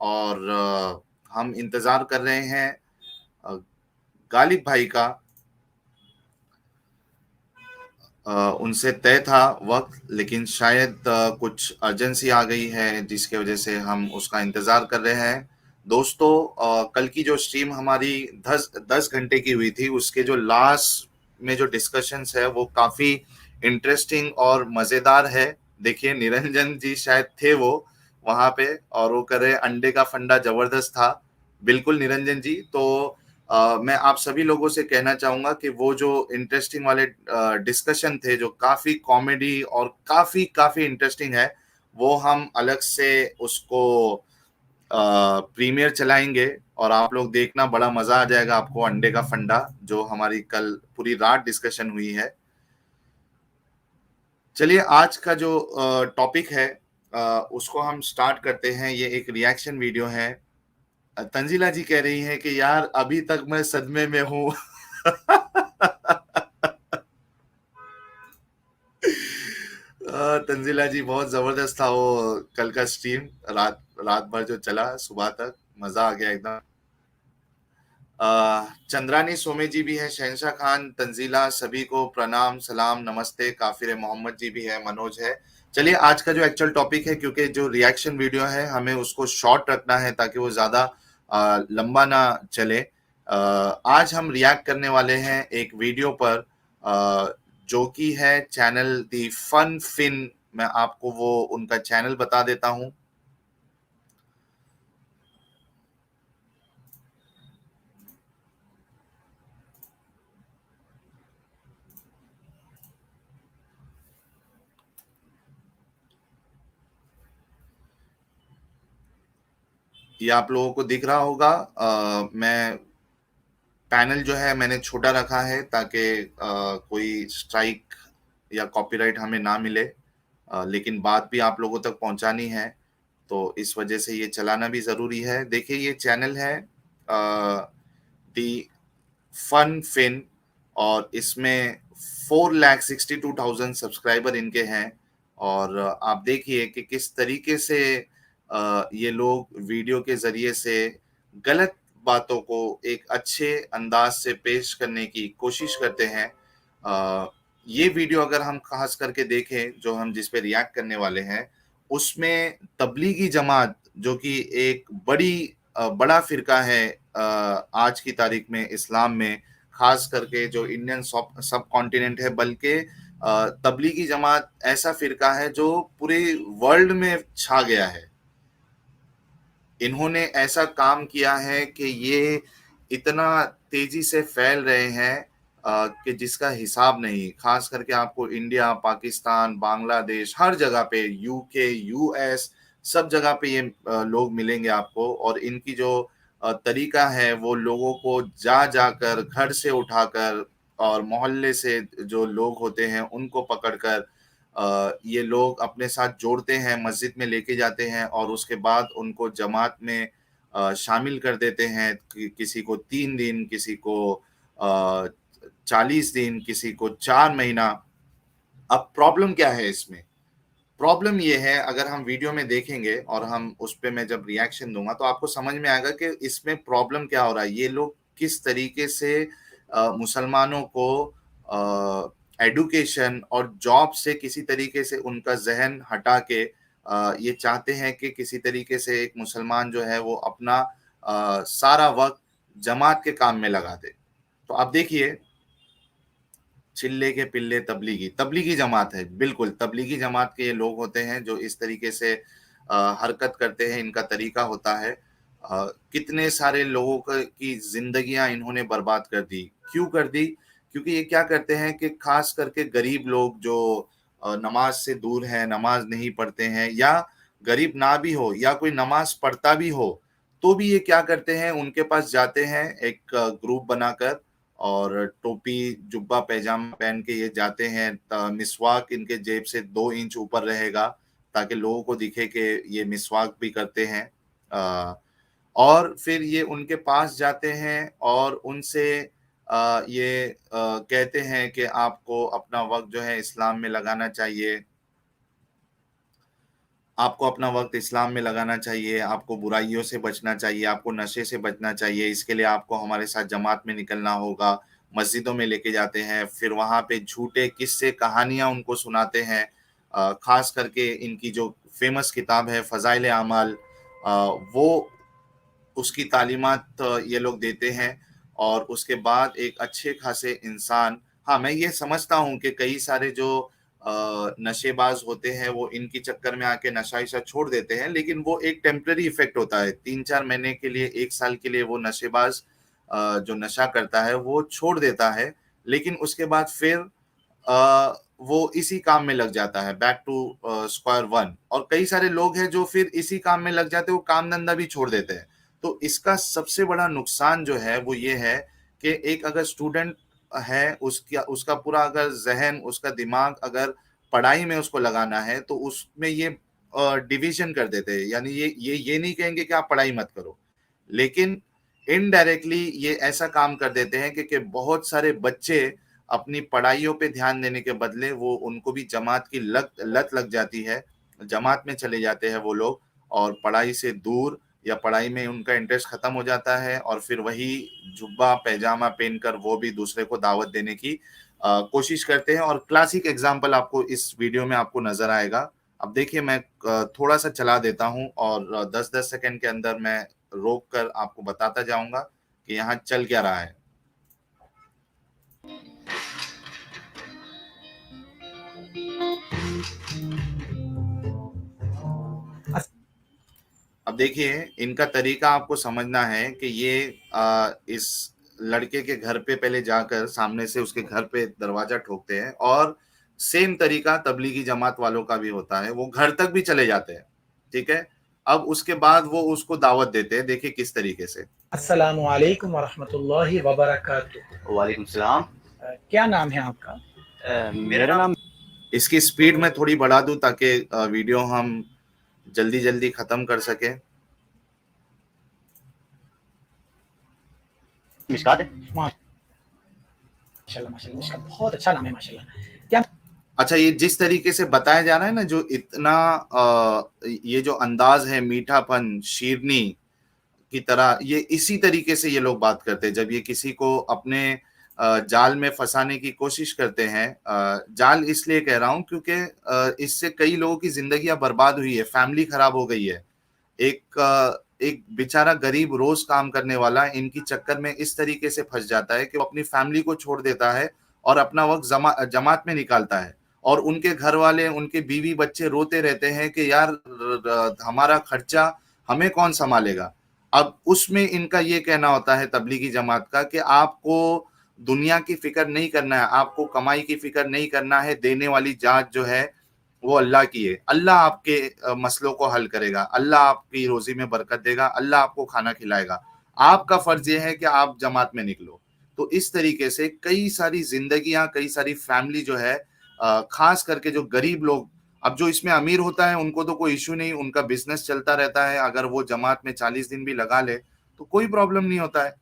और हम इंतज़ार कर रहे हैं अ, गालिब भाई का। उनसे तय था वक़्त, लेकिन शायद कुछ अर्जेंसी आ गई है जिसकी वज़ह से हम उसका इंतज़ार कर रहे हैं। दोस्तों, कल की जो स्ट्रीम हमारी 10 घंटे की हुई थी, उसके जो लास्ट में जो डिस्कशंस है वो काफ़ी इंटरेस्टिंग और मज़ेदार है। देखिए, निरंजन जी शायद थे वो वहाँ पे, और वो कर रहे अंडे का फंडा ज़बरदस्त था। बिल्कुल निरंजन जी। तो मैं आप सभी लोगों से कहना चाहूँगा कि वो जो इंटरेस्टिंग वाले डिस्कशन थे, जो काफ़ी कॉमेडी और काफ़ी काफ़ी इंटरेस्टिंग है, वो हम अलग से उसको प्रीमियर चलाएँगे और आप लोग देखना, बड़ा मज़ा आ जाएगा आपको। अंडे का फंडा, जो हमारी कल पूरी रात डिस्कशन हुई है। चलिए, आज का जो टॉपिक है उसको हम स्टार्ट करते हैं। ये एक रिएक्शन वीडियो है। तंजीला जी कह रही हैं कि यार अभी तक मैं सदमे में हूँ। तंजीला जी, बहुत जबरदस्त था वो कल का स्ट्रीम। रात रात भर जो चला, सुबह तक मजा आ गया एकदम। चंद्रानी सोमे जी भी है, शहनशाह खान, तंजीला, सभी को प्रणाम, सलाम, नमस्ते। काफिर मोहम्मद जी भी है, मनोज है। चलिए, आज का जो एक्चुअल टॉपिक है, क्योंकि जो रिएक्शन वीडियो है हमें उसको शॉर्ट रखना है ताकि वो ज्यादा लंबा ना चले। आज हम रिएक्ट करने वाले हैं एक वीडियो पर, जो कि है चैनल दी फन फिन। मैं आपको वो उनका चैनल बता देता हूं। ये आप लोगों को दिख रहा होगा। मैं पैनल जो है मैंने छोटा रखा है ताकि कोई स्ट्राइक या कॉपीराइट हमें ना मिले। लेकिन बात भी आप लोगों तक पहुंचानी है, तो इस वजह से ये चलाना भी ज़रूरी है। देखिए, ये चैनल है दी फन फिन, और इसमें 4,62,000 सब्सक्राइबर इनके हैं। और आप देखिए कि किस तरीके से ये लोग वीडियो के ज़रिए से गलत बातों को एक अच्छे अंदाज से पेश करने की कोशिश करते हैं। अ, ये वीडियो अगर हम खास करके देखें, जो हम जिस पे रिएक्ट करने वाले हैं, उसमें तबलीगी जमात, जो कि एक बड़ा फिरका है आज की तारीख में इस्लाम में, खास करके जो इंडियन सब कॉन्टिनेंट है, बल्कि तबलीगी जमात ऐसा फिरका है जो पूरे वर्ल्ड में छा गया है। इन्होंने ऐसा काम किया है कि ये इतना तेजी से फैल रहे हैं कि जिसका हिसाब नहीं। खास करके आपको इंडिया, पाकिस्तान, बांग्लादेश, हर जगह पे, यूके, यूएस, सब जगह पे ये लोग मिलेंगे आपको। और इनकी जो तरीका है, वो लोगों को जा जाकर, घर से उठाकर, और मोहल्ले से जो लोग होते हैं उनको पकड़कर ये लोग अपने साथ जोड़ते हैं, मस्जिद में लेके जाते हैं, और उसके बाद उनको जमात में शामिल कर देते हैं। किसी को 3 दिन, किसी को 40 दिन, किसी को 4 महीना। अब प्रॉब्लम क्या है इसमें? प्रॉब्लम ये है, अगर हम वीडियो में देखेंगे और हम उस पे मैं जब रिएक्शन दूंगा तो आपको समझ में आएगा कि इसमें प्रॉब्लम क्या हो रहा है। ये लोग किस तरीके से मुसलमानों को एडुकेशन और जॉब से किसी तरीके से उनका जहन हटा के ये चाहते हैं कि किसी तरीके से एक मुसलमान जो है वो अपना सारा वक्त जमात के काम में लगा दे। तो आप देखिए, चिल्ले के पिल्ले तबलीगी, तबलीगी जमात है, बिल्कुल तबलीगी जमात के ये लोग होते हैं जो इस तरीके से हरकत करते हैं। इनका तरीका होता है। कितने सारे लोगों की जिंदगियां इन्होंने बर्बाद कर दी। क्यों कर दी? क्योंकि ये क्या करते हैं कि खास करके गरीब लोग जो नमाज से दूर हैं, नमाज नहीं पढ़ते हैं, या गरीब ना भी हो या कोई नमाज पढ़ता भी हो, तो भी ये क्या करते हैं, उनके पास जाते हैं एक ग्रुप बनाकर, और टोपी, जुब्बा, पैजामा पहन के ये जाते हैं। मिसवाक इनके जेब से 2 इंच ऊपर रहेगा ताकि लोगों को दिखे कि ये मिसवाक भी करते हैं। अ, और फिर ये उनके पास जाते हैं और उनसे ये कहते हैं कि आपको अपना वक्त जो है इस्लाम में लगाना चाहिए। आपको अपना वक़्त इस्लाम में लगाना चाहिए, आपको बुराइयों से बचना चाहिए, आपको नशे से बचना चाहिए, इसके लिए आपको हमारे साथ जमात में निकलना होगा। मस्जिदों में लेके जाते हैं, फिर वहाँ पे झूठे किस्से, कहानियाँ उनको सुनाते हैं। ख़ास करके इनकी जो फ़ेमस किताब है फ़ज़ाइल अमाल, वो उसकी तालीमात ये लोग देते हैं और उसके बाद एक अच्छे खासे इंसान। हाँ, मैं ये समझता हूँ कि कई सारे जो नशेबाज होते हैं वो इनकी चक्कर में आके नशा-इशा छोड़ देते हैं, लेकिन वो एक टेम्परेरी इफ़ेक्ट होता है। 3-4 महीने के लिए, 1 साल के लिए वो नशेबाज जो नशा करता है वो छोड़ देता है, लेकिन उसके बाद फिर वो इसी काम में लग जाता है, बैक टू स्क्वायर वन। और कई सारे लोग हैं जो फिर इसी काम में लग जाते हैं, वो काम-धंधा भी छोड़ देते हैं। तो इसका सबसे बड़ा नुकसान जो है वो ये है कि एक अगर स्टूडेंट है, उसका उसका पूरा अगर ज़हन, उसका दिमाग अगर पढ़ाई में उसको लगाना है, तो उसमें ये डिवीज़न कर देते हैं। यानी ये नहीं कहेंगे कि आप पढ़ाई मत करो, लेकिन इनडायरेक्टली ये ऐसा काम कर देते हैं कि बहुत सारे बच्चे अपनी पढ़ाइयों पे ध्यान देने के बदले वो उनको भी जमात की लत लग जाती है। जमात में चले जाते हैं वो लोग और पढ़ाई से दूर या पढ़ाई में उनका इंटरेस्ट खत्म हो जाता है और फिर वही जुब्बा पैजामा पहनकर वो भी दूसरे को दावत देने की कोशिश करते हैं। और क्लासिक एग्जाम्पल आपको इस वीडियो में आपको नजर आएगा। अब देखिए, मैं थोड़ा सा चला देता हूँ और 10-10 सेकंड के अंदर मैं रोक कर आपको बताता जाऊंगा कि यहाँ चल क्या रहा है। अब देखिए, इनका तरीका आपको समझना है कि ये इस लड़के के घर पे पहले जाकर सामने से उसके घर पे दरवाजा ठोकते हैं और सेम तरीका तबलीगी जमात वालों का भी होता है, वो घर तक भी चले जाते हैं। ठीक है, अब उसके बाद वो उसको दावत देते हैं। देखिए किस तरीके से। अस्सलामु अलैकुम वरहमतुल्लाहि वबरकातुहू। वालेकुम सलाम। क्या नाम है आपका? मेरा नाम इसकी स्पीड मैं थोड़ी बढ़ा दूं ताकि वीडियो हम जल्दी जल्दी खत्म कर सके। मिशकात है। माशाल्लाह माशाल्लाह, इसका बहुत अच्छा नाम है माशाल्लाह। क्या अच्छा, ये जिस तरीके से बताया जा रहा है ना, जो इतना ये जो अंदाज है, मीठापन, शीरनी की तरह, ये इसी तरीके से ये लोग बात करते हैं जब ये किसी को अपने जाल में फंसाने की कोशिश करते हैं। जाल इसलिए कह रहा हूं क्योंकि इससे कई लोगों की जिंदगियां बर्बाद हुई है, फैमिली खराब हो गई है। एक बेचारा गरीब रोज काम करने वाला इनकी चक्कर में इस तरीके से फंस जाता है कि वो अपनी फैमिली को छोड़ देता है और अपना वक्त जमात में निकालता है। और उनके घर वाले, उनके बीवी बच्चे रोते रहते हैं कि यार हमारा खर्चा हमें कौन संभालेगा। अब उसमें इनका ये कहना होता है तबलीगी जमात का कि आपको दुनिया की फिक्र नहीं करना है, आपको कमाई की फिक्र नहीं करना है, देने वाली जात जो है वो अल्लाह की है। अल्लाह आपके मसलों को हल करेगा, अल्लाह आपकी रोजी में बरकत देगा, अल्लाह आपको खाना खिलाएगा। आपका फर्ज ये है कि आप जमात में निकलो। तो इस तरीके से कई सारी जिंदगियां, कई सारी फैमिली जो है, खास करके जो गरीब लोग, अब जो इसमें अमीर होता है उनको तो कोई इशू नहीं, उनका बिजनेस चलता रहता है, अगर वो जमात में 40 दिन भी लगा ले तो कोई प्रॉब्लम नहीं होता है।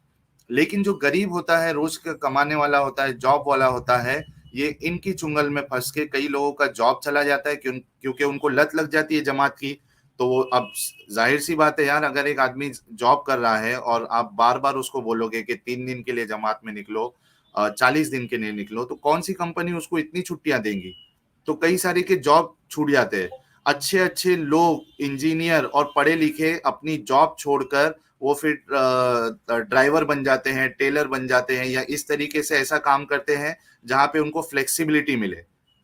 लेकिन जो गरीब होता है, रोज का कमाने वाला होता है, जॉब वाला होता है, ये इनकी चुंगल में फंस के कई लोगों का जॉब चला जाता है क्योंकि उनको लत लग जाती है जमात की। तो वो, अब जाहिर सी बात है यार, अगर एक आदमी जॉब कर रहा है और आप बार बार उसको बोलोगे कि 3 दिन के लिए जमात में निकलो, 40 दिन के लिए निकलो, तो कौन सी कंपनी उसको इतनी छुट्टियां देंगी। तो कई सारे के जॉब छूट जाते हैं। अच्छे अच्छे लोग, इंजीनियर और पढ़े लिखे, अपनी जॉब छोड़कर वो फिर ड्राइवर बन जाते हैं, टेलर बन जाते हैं, या इस तरीके से ऐसा काम करते हैं जहां पे उनको फ्लेक्सिबिलिटी मिले,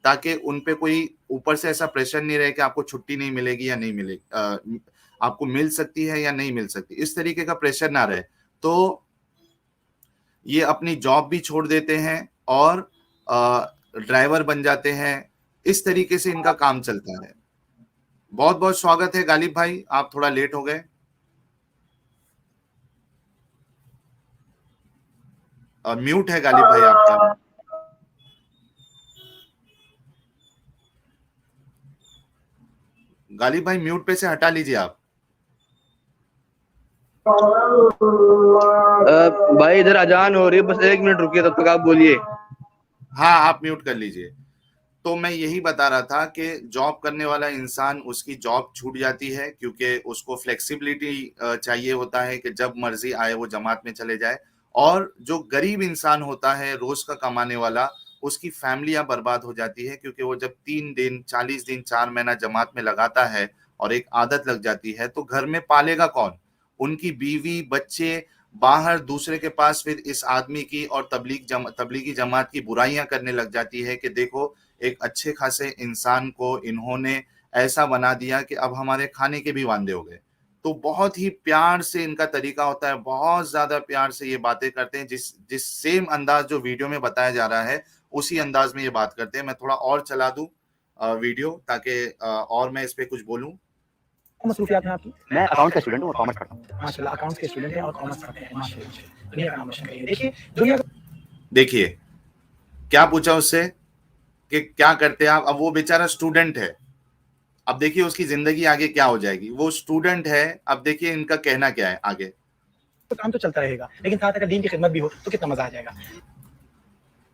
ताकि उन पे कोई ऊपर से ऐसा प्रेशर नहीं रहे कि आपको छुट्टी नहीं मिलेगी या नहीं मिलेगी, आपको मिल सकती है या नहीं मिल सकती, इस तरीके का प्रेशर ना रहे। तो ये अपनी जॉब भी छोड़ देते हैं और ड्राइवर बन जाते हैं। इस तरीके से इनका काम चलता है। बहुत बहुत स्वागत है गालिब भाई, आप थोड़ा लेट हो गए। म्यूट है गालिब भाई आपका। गालिब भाई म्यूट पे से हटा लीजिए आप। भाई इधर अजान हो रही है, बस 1 मिनट रुकिए, तब तक आप बोलिए। हाँ, आप म्यूट कर लीजिए। तो मैं यही बता रहा था कि जॉब करने वाला इंसान उसकी जॉब छूट जाती है क्योंकि उसको फ्लेक्सिबिलिटी चाहिए होता है कि जब मर्जी आए वो जमात में चले जाए। और जो गरीब इंसान होता है रोज का कमाने वाला, उसकी फैमिलियां बर्बाद हो जाती है क्योंकि वो जब 3 दिन 40 दिन 4 महीना जमात में लगाता है और एक आदत लग जाती है तो घर में पालेगा कौन? उनकी बीवी बच्चे बाहर दूसरे के पास फिर इस आदमी की और तबलीगी जमात की बुराइयां करने लग जाती है कि देखो एक अच्छे खासे इंसान को इन्होंने ऐसा बना दिया कि अब हमारे खाने के भी वांदे हो गए। तो बहुत ही प्यार से इनका तरीका होता है, बहुत ज्यादा प्यार से ये बातें करते हैं। जिस जिस सेम अंदाज जो वीडियो में बताया जा रहा है उसी अंदाज में ये बात करते हैं। मैं थोड़ा और चला दूं वीडियो ताकि और मैं इस पे कुछ बोलूं। मसरूफियात हैं आपकी? मैं अकाउंट का स्टूडेंट हूँ और कॉमर्स पढ़ता हूँ। माशाल्लाह, अकाउंट्स के स्टूडेंट हैं और कॉमर्स पढ़ते हैं। माशाल्लाह, दुनिया का नाम रोशन करिए। देखिए दुनिया देखिए क्या पूछा उससे कि क्या करते हैं आप। अब वो बेचारा स्टूडेंट है, अब देखिए उसकी जिंदगी आगे क्या हो जाएगी। वो स्टूडेंट है, अब देखिए इनका कहना क्या है आगे। तो काम तो चलता रहेगा, लेकिन साथ अगर दीन की खिदमत भी हो तो कितना मजा आ जाएगा।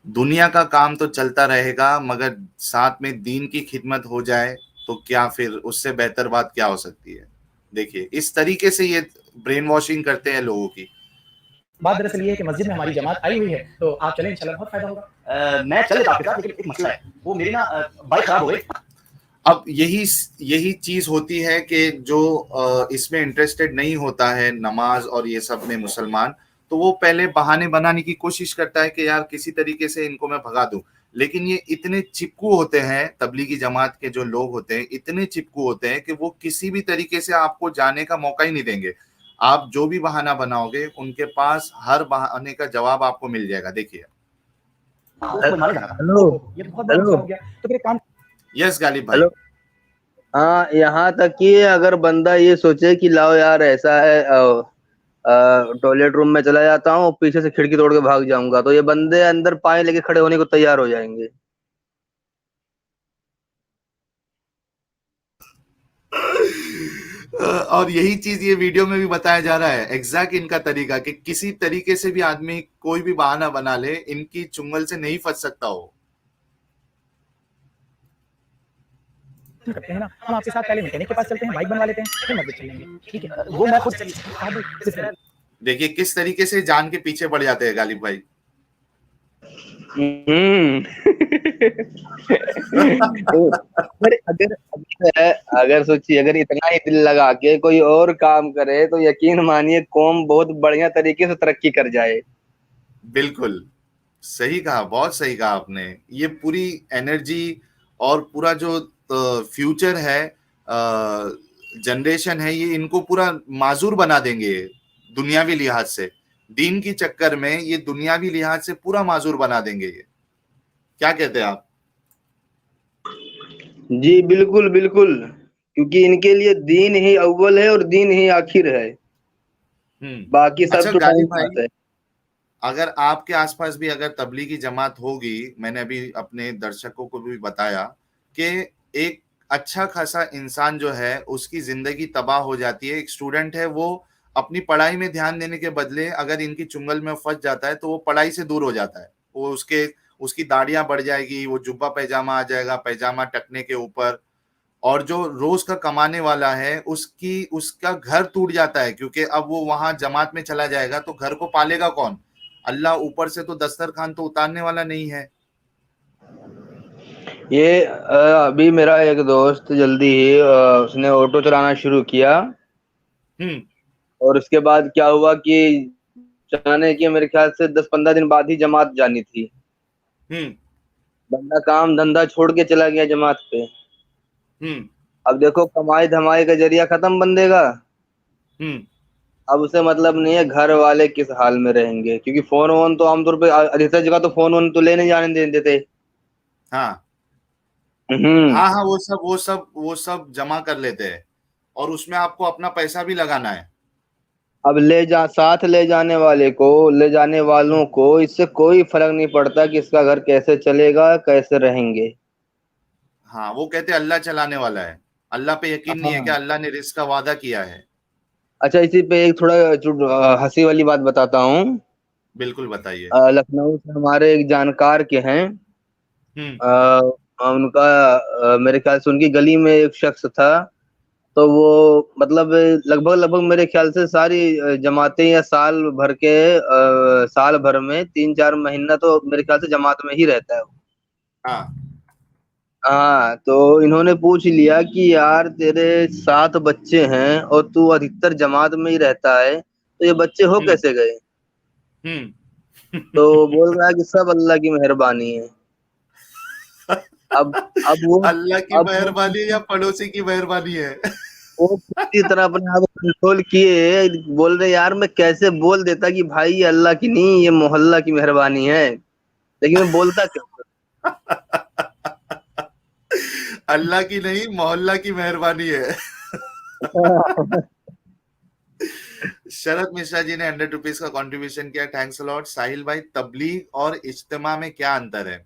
दुनिया का काम तो चलता रहेगा मगर साथ में दीन की खिदमत हो जाए तो क्या, फिर उससे बेहतर बात क्या हो सकती है। देखिए इस तरीके से ये ब्रेन वॉशिंग करते हैं लोगों की। बात दरअसल ये है कि मस्जिद में हमारी जमात आई हुई है, तो आप चलें, इंशाल्लाह बहुत फायदा होगा। मैं चले आपके साथ, लेकिन एक मसला है, वो मेरी ना बाइक खराब हो गई। अब यही चीज होती है कि जो इसमें इंटरेस्टेड नहीं होता है नमाज और ये सब में मुसलमान, तो वो पहले बहाने बनाने की कोशिश करता है कि यार किसी तरीके से इनको मैं भगा दूं। लेकिन ये इतने चिपकू होते हैं, तबलीगी जमात के जो लोग होते हैं इतने चिपकू होते हैं कि वो किसी भी तरीके से आपको जाने का मौका ही नहीं देंगे। आप जो भी बहाना बनाओगे उनके पास हर बहाने का जवाब आपको मिल जाएगा। देखिए। हेलो, ये तो बहुत बड़ा मसला हो गया। तो फिर एक काम, यस गालिब भाई। हेलो। हाँ, यहाँ तक कि अगर बंदा ये सोचे कि लाओ यार ऐसा है, टॉयलेट रूम में चला जाता हूँ, पीछे से खिड़की तोड़ के भाग जाऊंगा, तो ये बंदे अंदर पाए लेके खड़े होने को तैयार हो जाएंगे। और यही चीज ये वीडियो में भी बताया जा रहा है, एग्जैक्ट इनका तरीका कि किसी तरीके से भी आदमी कोई भी बहाना बना ले, इनकी चुंगल से नहीं फंस सकता हो। करते हैं ना, हम आपके साथ पहले मैकेनिक के पास चलते हैं, बाइक बनवा लेते हैं, फिर मस्जिद चलेंगे। ठीक है, वो मैं खुद चलिए। देखिए किस तरीके से जान के पीछे पड़ जाते हैं गालिब भाई। अगर सोचिए, अगर इतना ही दिल लगा के कोई और काम करे तो यकीन मानिए कौम बहुत बढ़िया तरीके से तरक्की कर जाए। बिल्कुल सही कहा, बहुत सही कहा आपने। ये पूरी एनर्जी और पूरा जो फ्यूचर है, जनरेशन है, ये इनको पूरा माजूर बना देंगे दुनियावी लिहाज से। दीन की चक्कर में ये दुनियावी लिहाज से पूरा माजूर बना देंगे। ये क्या कहते हैं आप? जी बिल्कुल बिल्कुल, क्योंकि इनके लिए दीन ही अव्वल है और दीन ही आखिर है, बाकी सब अच्छा तो गालिब टाइम पास है। अगर आपके आसपास भी अगर तबलीगी जमात होगी, मैंने अभी अपने दर्शकों को भी बताया कि एक अच्छा खासा इंसान जो है उसकी जिंदगी तबाह हो जाती है। एक स्टूडेंट है, वो अपनी पढ़ाई में ध्यान देने के बदले अगर इनकी चुंगल में फंस जाता है तो वो पढ़ाई से दूर हो जाता है। वो उसकी दाढ़ियां बढ़ जाएगी, वो जुब्बा पैजामा आ जाएगा, पैजामा टकने के ऊपर। और जो रोज का कमाने वाला है उसका घर टूट जाता है क्योंकि अब वो वहां जमात में चला जाएगा तो घर को पालेगा कौन? अल्लाह ऊपर से तो दस्तरखान तो उतारने वाला नहीं है। ये अभी मेरा एक दोस्त जल्दी ही उसने ऑटो चलाना शुरू किया, और उसके बाद क्या हुआ कि चलाने के मेरे ख्याल से 10-15 दिन बाद ही जमात जानी थी। बंदा काम धंधा छोड़ के चला गया जमात पे। अब देखो, कमाई धमाई का जरिया खत्म बंदे का। अब उसे मतलब नहीं है घर वाले किस हाल में रहेंगे, क्योंकि फोन वोन तो आमतौर पे अधिकतर जगह तो फोन वोन तो लेने जाने दे देते। हाँ हाँ, वो सब जमा कर लेते हैं और उसमें आपको अपना पैसा भी लगाना है। अब साथ ले जाने वालों को इससे कोई फर्क नहीं पड़ता कि इसका घर कैसे चलेगा, कैसे रहेंगे। हाँ, वो कहते हैं अल्लाह चलाने वाला है, अल्लाह पे यकीन नहीं है कि अल्लाह ने रिस्क का वादा किया है। अच्छा, इसी पे एक थोड़ा हंसी वाली बात बताता हूँ। बिल्कुल बताइए। लखनऊ से हमारे एक जानकार के हैं, उनका मेरे ख्याल से उनकी गली में एक शख्स था, तो वो मतलब लगभग मेरे ख्याल से सारी जमातें या साल भर में 3-4 महीना तो मेरे ख्याल से जमात में ही रहता है वो। हाँ हाँ, तो इन्होंने पूछ लिया कि यार तेरे 7 बच्चे हैं और तू अधिकतर जमात में ही रहता है, तो ये बच्चे हो कैसे गए? तो बोल रहा है कि सब अल्लाह की मेहरबानी है। अब वो अल्लाह की अब मेहरबानी या पड़ोसी की मेहरबानी है? वो पूरी तरह अपने आप को कंट्रोल किए, बोल रहे यार मैं कैसे बोल देता कि भाई ये अल्लाह की नहीं, ये मोहल्ला की मेहरबानी है, लेकिन मैं बोलता क्या? अल्लाह की नहीं, मोहल्ला की मेहरबानी है। शरद मिश्रा जी ने 100 रुपीज का कंट्रीब्यूशन किया, थैंक्स अ लॉट। साहिल भाई, तबलीग और इज्तिमा में क्या अंतर है?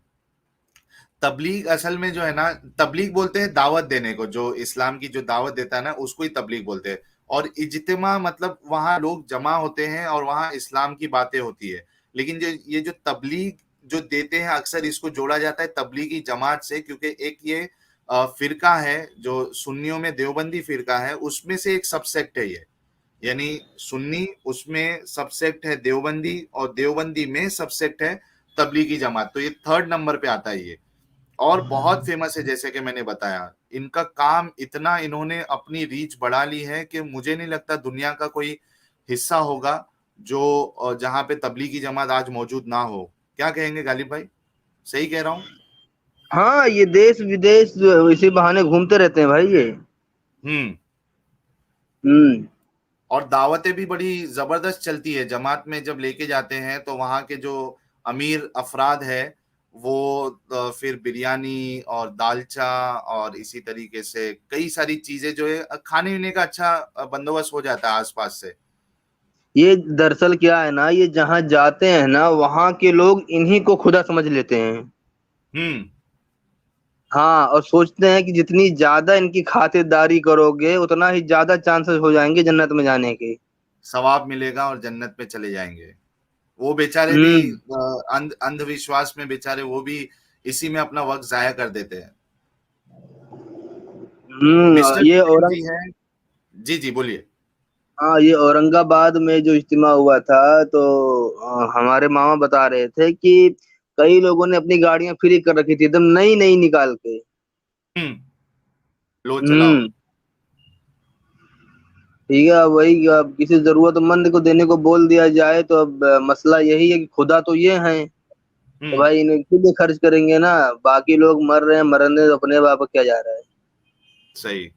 तबलीग असल में जो है ना, तबलीग बोलते हैं दावत देने को, जो इस्लाम की जो दावत देता है ना उसको ही तबलीग बोलते हैं। और इज्तिमा मतलब वहां लोग जमा होते हैं और वहां इस्लाम की बातें होती है। लेकिन जो ये जो तबलीग जो देते हैं, अक्सर इसको जोड़ा जाता है तबलीगी जमात से, क्योंकि एक ये फिरका है जो सुन्नियों में देवबंदी फिरका है, उसमें से एक सबसेक्ट है ये। यानी सुन्नी उसमें सबसेक्ट है देवबंदी, और देवबंदी में सबसेक्ट है तबलीगी जमात। तो ये 3rd नंबर पे आता है ये, और बहुत फेमस है। जैसे कि मैंने बताया, इनका काम इतना, इन्होंने अपनी रीच बढ़ा ली है कि मुझे नहीं लगता दुनिया का कोई हिस्सा होगा जो जहां पे तबलीगी जमात आज मौजूद ना हो। क्या कहेंगे गालिब भाई, सही कह रहा हूँ? हाँ, ये देश विदेश इसी बहाने घूमते रहते हैं भाई ये। हम्म और दावतें भी बड़ी जबरदस्त चलती है। जमात में जब लेके जाते हैं तो वहां के जो अमीर अफराद है वो फिर बिरयानी और दालचा और इसी तरीके से कई सारी चीजें जो है खाने पीने का अच्छा बंदोबस्त हो जाता है आसपास से। ये दरअसल क्या है ना, ये जहाँ जाते हैं ना वहाँ के लोग इन्हीं को खुदा समझ लेते हैं। हम्म हाँ, और सोचते हैं कि जितनी ज्यादा इनकी खातिरदारी करोगे उतना ही ज्यादा चांसेस हो जाएंगे जन्नत में जाने के। सवाब मिलेगा और जन्नत में चले जाएंगे। वो बेचारे भी हम्म अंधविश्वास में बेचारे वो भी इसी में अपना वक्त जाया कर देते हैं। मिस्टर ये जी हैं। जी जी बोलिए। हाँ, ये औरंगाबाद में जो इज्तिमा हुआ था, तो हमारे मामा बता रहे थे कि कई लोगों ने अपनी गाड़ियां फ्री कर रखी थी एकदम नई नई निकाल के। हम्म लो चलाओ। हम्म ठीक है, अब वही अब किसी जरूरतमंद को देने को बोल दिया जाए तो अब मसला यही है कि खुदा तो ये हैं, तो हम्म भाई इनके लिए खर्च करेंगे ना, बाकी लोग मर रहे हैं, मरने तो अपने बाप क्या जा रहा है। सही।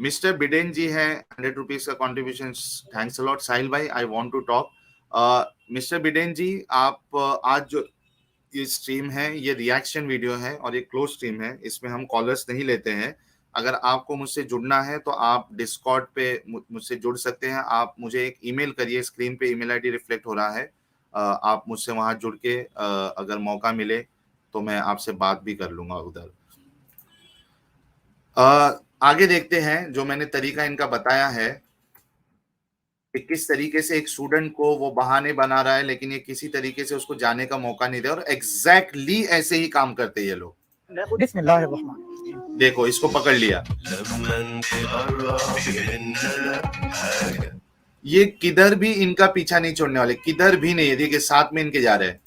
मिस्टर बिडेन जी हैं, 100 रुपीज का contribution, thanks a lot. Sahil भाई, I want to talk. Mister Biden ji, आप आज जो ये स्ट्रीम है ये रिएक्शन वीडियो है और ये क्लोज स्ट्रीम है, इसमें हम कॉलर्स नहीं लेते हैं। अगर आपको मुझसे जुड़ना है तो आप डिस्कॉर्ड पे मुझसे जुड़ सकते हैं। आप मुझे एक ईमेल करिए, स्क्रीन पे ईमेल आईडी रिफ्लेक्ट हो रहा है। आप मुझसे वहां जुड़ के अगर मौका मिले तो मैं आपसे बात भी कर लूंगा उधर। आगे देखते हैं, जो मैंने तरीका इनका बताया है कि किस तरीके से एक स्टूडेंट को वो बहाने बना रहा है, लेकिन ये किसी तरीके से उसको जाने का मौका नहीं दे, और एग्जैक्टली ऐसे ही काम करते हैं ये लोग। बिस्मिल्लाहिर्रहमान। देखो, इसको पकड़ लिया। ये किधर भी इनका पीछा नहीं छोड़ने वाले, किधर भी नहीं है। देखिए साथ में इनके जा रहे हैं।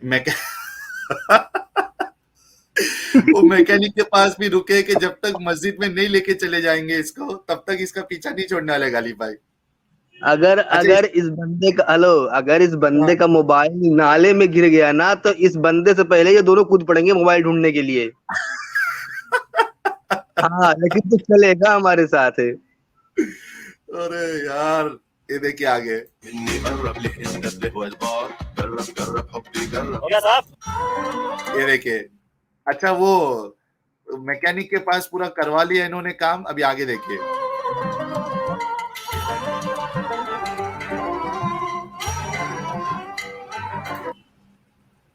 मैं वो मैकेनिक के पास भी रुके कि जब तक मस्जिद में नहीं लेके चले जाएंगे इसको, तब तक इसका पीछा नहीं छोड़ने वाले गालिब भाई। अगर इस बंदे का मोबाइल नाले में गिर गया ना, तो इस बंदे से पहले ये दोनों कूद पड़ेंगे मोबाइल ढूंढने के लिए। हाँ, लेकिन तो चलेगा हमारे साथ है। अरे यार, ये देखिए आगे। ये देखिए, अच्छा वो मैकेनिक के पास पूरा करवा लिया इन्होंने काम। अभी आगे देखिए।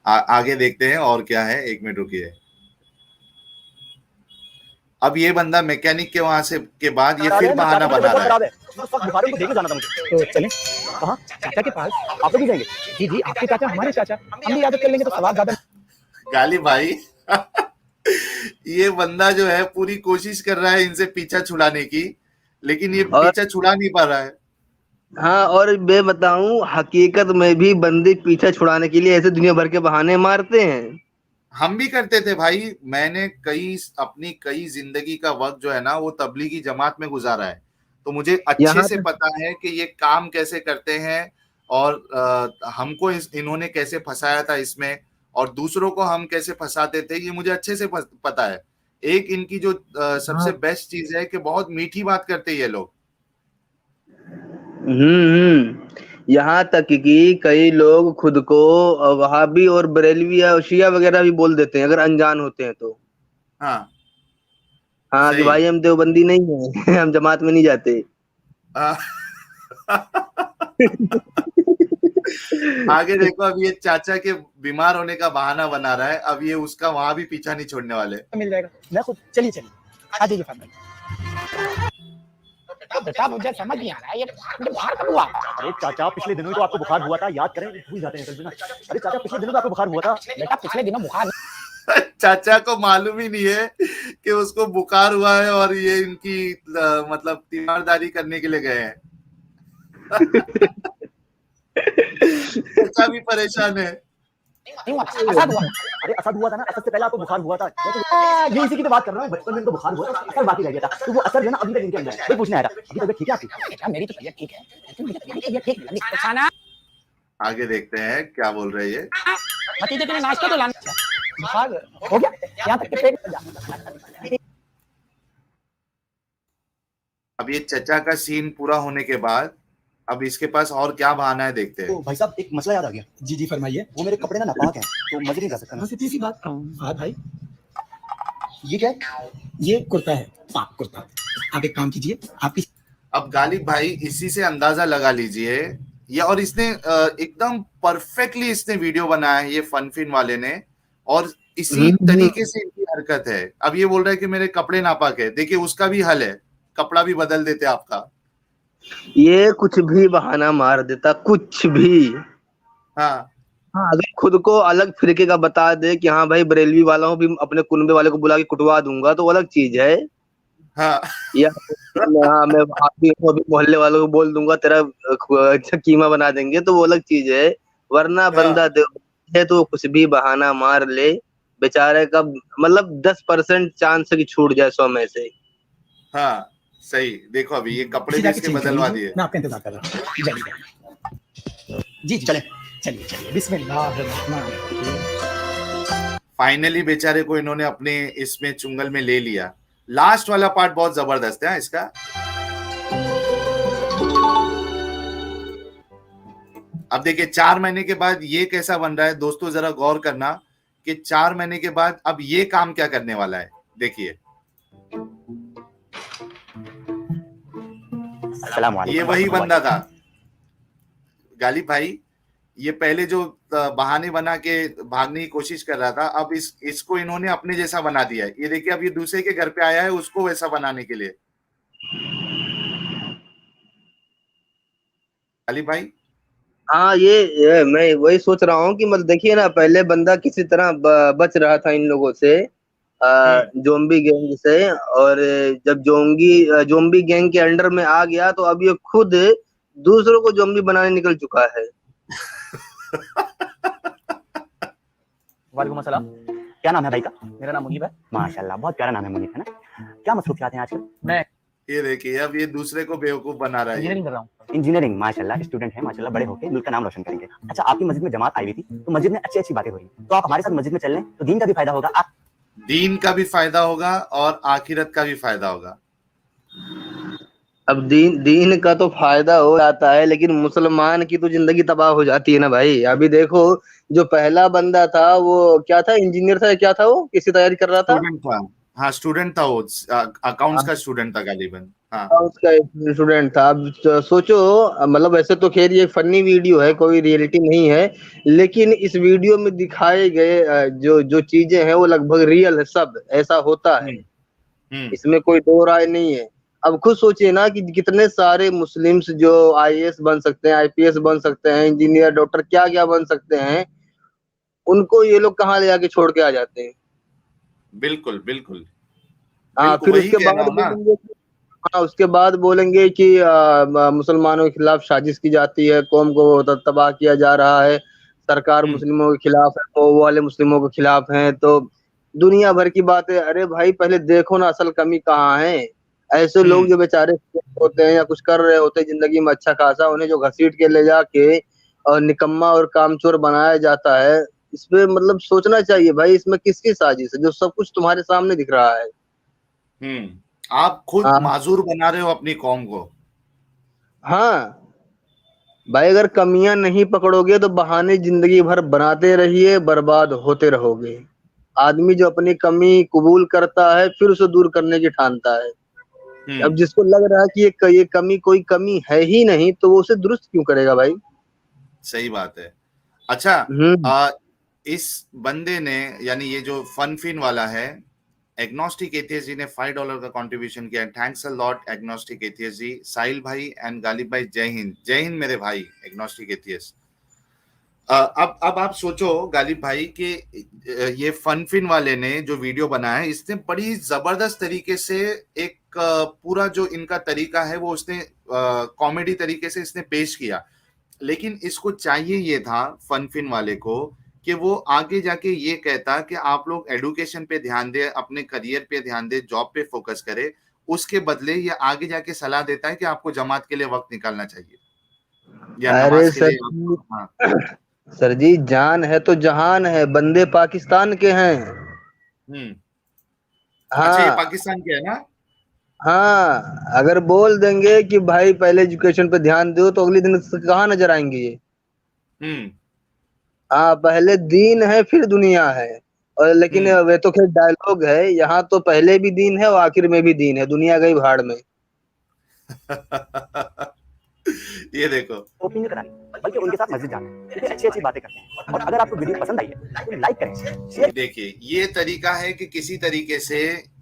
आगे देखते हैं और क्या है। 1 मिनट रुकिए। अब ये बंदा मैकेनिक के वहां से के बाद ये फिर बहाना बना रहा है। तो चलें। कहाँ? चाचा के पास। आप लोग भी जाएंगे? जी जी, आपके चाचा हमारे चाचा, हम भी इबादत कर लेंगे तो सवाब ज्यादा। गालिब भाई ये बंदा जो है पूरी कोशिश कर रहा है इनसे पीछा छुड़ाने की, लेकिन ये और पीछा छुड़ा नहीं पा रहा है। हाँ, और मैं बताऊं, हकीकत में भी बंदे पीछा छुड़ाने के लिए ऐसे दुनिया भर के बहाने मारते हैं। हम भी करते थे भाई, मैंने अपनी कई जिंदगी का वक्त जो है ना वो तबलीगी जमात में गुजारा है, तो मुझे अच्छे यहाँ से पे पता है कि ये काम कैसे करते हैं और हमको इन्होंने कैसे फंसाया था इसमें, और दूसरों को हम कैसे फंसाते थे, ये मुझे अच्छे से पता है। एक इनकी जो सबसे बेस्ट चीज है कि बहुत मीठी बात करते हैं ये लोग। यहाँ तक कि कई लोग खुद को वहाबी और बरेलवी या शिया वगैरह भी बोल देते हैं अगर अनजान होते हैं तो। हाँ हाँ, कि सही। भाई हम देवबंदी नहीं है हम जमात में नहीं जाते। आगे देखो, अब ये चाचा के बीमार होने का बहाना बना रहा है, अब ये उसका वहां भी पीछा नहीं छोड़ने वाले। मिल जाएगा, मैं खुद। चलिए चलिए, आ जाइए फादर। बेटा मुझे समझ नहीं आ रहा है, ये बुखार कब हुआ? अरे चाचा, पिछले दिनों ही तो आपको बुखार हुआ था, याद करें, भूल जाते हैं कभी ना। अरे चाचा, पिछले दिनों तो आपको बुखार हुआ था। बेटा पिछले दिनों बुखार चाचा को मालूम ही नहीं है कि उसको बुखार हुआ है और ये इनकी मतलब तीमारदारी करने के लिए गए हैं। चाचा भी परेशान है। नहीं हुआ, असद हुआ। अरे असद हुआ था ना, असद से पहले आपको बुखार हुआ था। ये इसी की तो बात कर रहा हूँ, बचपन में इनको बुखार हुआ था, असर बाकी रह गया था, तो वो असर जो है ना अभी तक इनके अंदर है। वही पूछने आया था, अभी तबीयत ठीक है आपकी? बेटा मेरी तो तबीयत ठीक है, लेकिन मेरी तबीयत ठीक नहीं लगी। खाना आगे देखते हैं क्या बोल रहे हैं ये। भतीजे के लिए नाश्ता तो लाना। बुखार हो गया, यहाँ तक के पेट। अब ये चचा का सीन पूरा होने के बाद अब इसके पास और क्या बहाना है, देखते हैं। तो भाई साहब एक मसला याद आ गया। जी जी फरमाइए। वो मेरे कपड़े ना नापाक हैं, तो मजे नहीं कर सकता ना। सीधी सी बात। हाँ भाई, ये क्या है? ये कुर्ता है, पाक कुर्ता। आप एक काम कीजिए, आपकी अब गालिब भाई इसी से अंदाजा लगा लीजिए, ये और इसने एकदम परफेक्टली इसने वीडियो बनाया है ये फनफिन वाले ने, और इसी तरीके से इनकी हरकत है। अब ये बोल रहा है कि मेरे कपड़े नापाक है, देखिए उसका भी हल है, कपड़ा भी बदल देते आपका। ये कुछ भी बहाना मार देता, कुछ भी। हाँ हाँ, अगर खुद को अलग फिरके का बता दे कि हाँ भाई बरेलवी वाला हूँ, भी अपने कुनबे वाले को बुला के कुटवा दूंगा, तो अलग चीज है। हाँ या हाँ, मैं अभी मोहल्ले वालों को बोल दूंगा तेरा कीमा बना देंगे, तो वो अलग चीज है। वरना बंदा है तो कुछ भी बहाना मार ले, बेचारे का मतलब 10% चांस है कि छूट जाए 100 में से। हाँ सही। देखो अभी ये कपड़े भी इसके बदलवा दिए। मैं आपका इंतजार कर रहा हूँ। जी चले चलिए चलिए, बिस्मिल्लाह। फाइनली बेचारे को इन्होंने अपने इसमें चुंगल में ले लिया। लास्ट वाला पार्ट बहुत जबरदस्त है इसका। अब देखिए 4 महीने के बाद ये कैसा बन रहा है दोस्तों, जरा गौर करना कि 4 महीने के बाद अब ये काम क्या करने वाला है। देखिए ये वही बंदा था गालिब भाई, ये पहले जो बहाने बना के भागने की कोशिश कर रहा था, अब इसको इन्होंने अपने जैसा बना दिया है। ये देखिए अब ये दूसरे के घर पे आया है उसको वैसा बनाने के लिए। गालिब भाई हाँ, ये मैं वही सोच रहा हूँ कि मतलब देखिए ना, पहले बंदा किसी तरह बच रहा था इन लोगों से, जोम्बी गैंग से, और जब जोम्बी गैंग के अंडर में आ गया तो अब ये खुद दूसरों को जोम्बी बनाने निकल चुका है। वालेकुम अस्सलाम। क्या नाम है भाई का? मेरा नाम मुनीब है। माशाल्लाह, बहुत प्यारा नाम है मुनीब, है ना? क्या मसरूफियात हैं आजकल? मैं ये देखिए अब ये दूसरे को बेवकूफ बना रहा है। इंजीनियरिंग कर रहा हूँ। इंजीनियरिंग, माशाल्लाह, स्टूडेंट है माशाल्लाह, बड़े होके मुल्क का नाम रोशन करेंगे। अच्छा, आपकी मस्जिद में जमात आई हुई थी, तो मस्जिद में अच्छी अच्छी बातें हो रही, तो आप हमारे साथ मस्जिद में चल लें तो दीन का भी फायदा होगा। आप दीन का भी फायदा होगा और आखिरत का भी फायदा होगा। अब दीन का तो फायदा हो जाता है, लेकिन मुसलमान की तो जिंदगी तबाह हो जाती है ना भाई। अभी देखो, जो पहला बंदा था वो क्या था, इंजीनियर था, क्या था, वो किसी तैयारी कर रहा था? स्टूडेंट था। हाँ स्टूडेंट था वो, अकाउंट्स का स्टूडेंट था गालिबन। हाँ उसका स्टूडेंट था। अब सोचो, मतलब ऐसे तो खैर ये फनी वीडियो है, कोई रियलिटी नहीं है, लेकिन इस वीडियो में दिखाए गए जो चीजें हैं वो लगभग रियल है, सब ऐसा होता है, इसमें कोई दो राय नहीं है। अब खुद सोचिए ना कि कितने सारे मुस्लिम्स जो आईएएस बन सकते हैं, आईपीएस बन सकते हैं, इंजीनियर, डॉक्टर, क्या क्या बन सकते हैं, उनको ये लोग कहाँ ले जाके छोड़ के आ जाते हैं। बिल्कुल बिल्कुल हाँ, बिल्कुल, फिर वही उसके कह रहा बाद हूँ ना। बोलेंगे, हाँ उसके बाद बोलेंगे कि मुसलमानों के खिलाफ साजिश की जाती है, कौम को तबाह किया जा रहा है, सरकार हम्म मुस्लिमों के खिलाफ है, वो वाले मुस्लिमों के खिलाफ हैं, तो दुनिया भर की बातें। अरे भाई पहले देखो ना असल कमी कहाँ है। ऐसे लोग हम्म जो बेचारे होते हैं या कुछ कर रहे होते हैं जिंदगी में अच्छा खासा, उन्हें जो घसीट के ले जाके और निकम्मा और कामचोर बनाया जाता है, इसमें मतलब सोचना चाहिए भाई, इसमें किसकी साजिश है, जो सब कुछ तुम्हारे सामने दिख रहा है। आप खुद हाँ माजूर बना रहे हो अपनी कौम को। हाँ भाई, अगर कमियां नहीं पकड़ोगे तो बहाने जिंदगी भर बनाते रहिए, बर्बाद होते रहोगे। आदमी जो अपनी कमी कबूल करता है फिर उसे दूर करने की ठानता है। अब हम्म जिसको लग रहा है कि ये कमी कोई कमी है ही नहीं, तो वो उसे दुरुस्त क्यों करेगा भाई। सही बात है। अच्छा, हम्म। आ, इस बंदे ने, यानी ये जो फन फिन वाला है, एग्नोस्टिक एथियस्ट जी ने $5 का कंट्रीब्यूशन किया। Thanks a lot agnostic atheist ji. Sahil भाई एंड गालिब भाई, जय हिंद। जय हिंद मेरे भाई एग्नोस्टिक एथियस्ट। अब आप सोचो गालिब भाई कि ये फन फिन वाले ने जो वीडियो बनाया है, इसने बड़ी जबरदस्त तरीके से एक पूरा जो इनका तरीका है वो उसने कॉमेडी तरीके से इसने पेश किया। लेकिन इसको चाहिए ये था फन फिन वाले को कि वो आगे जाके ये कहता कि आप लोग एडुकेशन पे ध्यान दें, अपने करियर पे ध्यान दें, जॉब पे फोकस करें। उसके बदले ये आगे जाके सलाह देता है कि आपको जमात के लिए वक्त निकालना चाहिए या अरे नमाज के सर लिए जी, आपको। हाँ। सर जी जान है तो जहान है, बंदे पाकिस्तान के हैं। हम्म अच्छा, ये हाँ पाकिस्तान के है ना। हाँ, अगर बोल देंगे कि भाई पहले एजुकेशन पे ध्यान दो तो अगले दिन कहाँ नजर आएंगे ये। हम्म हाँ, पहले दीन है फिर दुनिया है। और लेकिन हम्म वे तो खैर डायलॉग है, यहाँ तो पहले भी दीन है और आखिर में भी दीन है, दुनिया गई भाड़ में। ये देखो। शॉपिंग नहीं करानी, बल्कि उनके साथ मस्जिद जाना, क्योंकि अच्छी अच्छी बातें करते हैं। और अगर आपको वीडियो पसंद आई है तो लाइक करें, शेयर। देखिए, ये तरीका है कि किसी तरीके से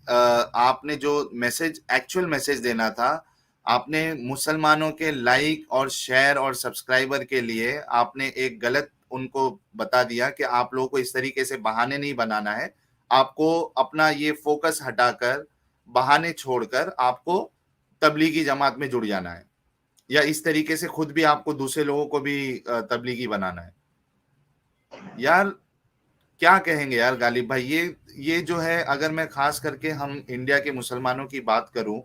आपने जो मैसेज, एक्चुअल मैसेज देना था, आपने मुसलमानों के लाइक और शेयर और सब्सक्राइबर के लिए आपने एक गलत उनको बता दिया कि आप लोगों को इस तरीके से बहाने नहीं बनाना है। आपको अपना ये फोकस हटाकर, बहाने छोड़कर आपको तबलीगी जमात में जुड़ जाना है, या इस तरीके से खुद भी आपको दूसरे लोगों को भी तबलीगी बनाना है। यार क्या कहेंगे यार गालिब भाई, ये जो है, अगर मैं खास करके हम इंडिया के मुसलमानों की बात करूं,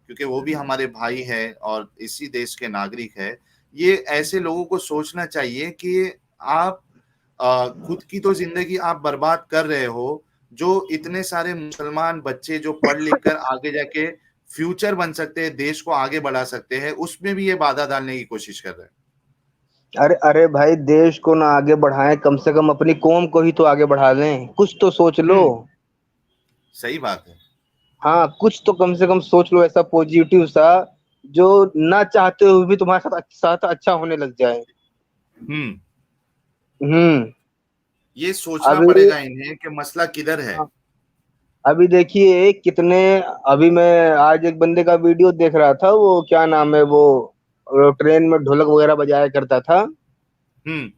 क्योंकि वो भी हमारे भाई है और इसी देश के नागरिक है, ये ऐसे लोगों को सोचना चाहिए कि आप खुद की तो जिंदगी आप बर्बाद कर रहे हो, जो इतने सारे मुसलमान बच्चे जो पढ़ लिख कर आगे जाके फ्यूचर बन सकते हैं, देश को आगे बढ़ा सकते हैं, उसमें भी ये बाधा डालने की कोशिश कर रहे हैं। अरे अरे भाई, देश को ना आगे बढ़ाएं, कम से कम अपनी कौम को ही तो आगे बढ़ा लें, कुछ तो सोच लो। हम्म सही बात है। हाँ, कुछ तो कम से कम सोच लो ऐसा पॉजिटिव सा, जो ना चाहते हुए भी तुम्हारे साथ अच्छा होने लग जाए। हम्म हम्म। ये सोचना अभी पड़ेगा इन्हें कि मसला किधर है। अभी देखिए कितने, अभी मैं आज एक बंदे का वीडियो देख रहा था, वो क्या नाम है वो ट्रेन में ढोलक वगैरह बजाया करता था। हम्म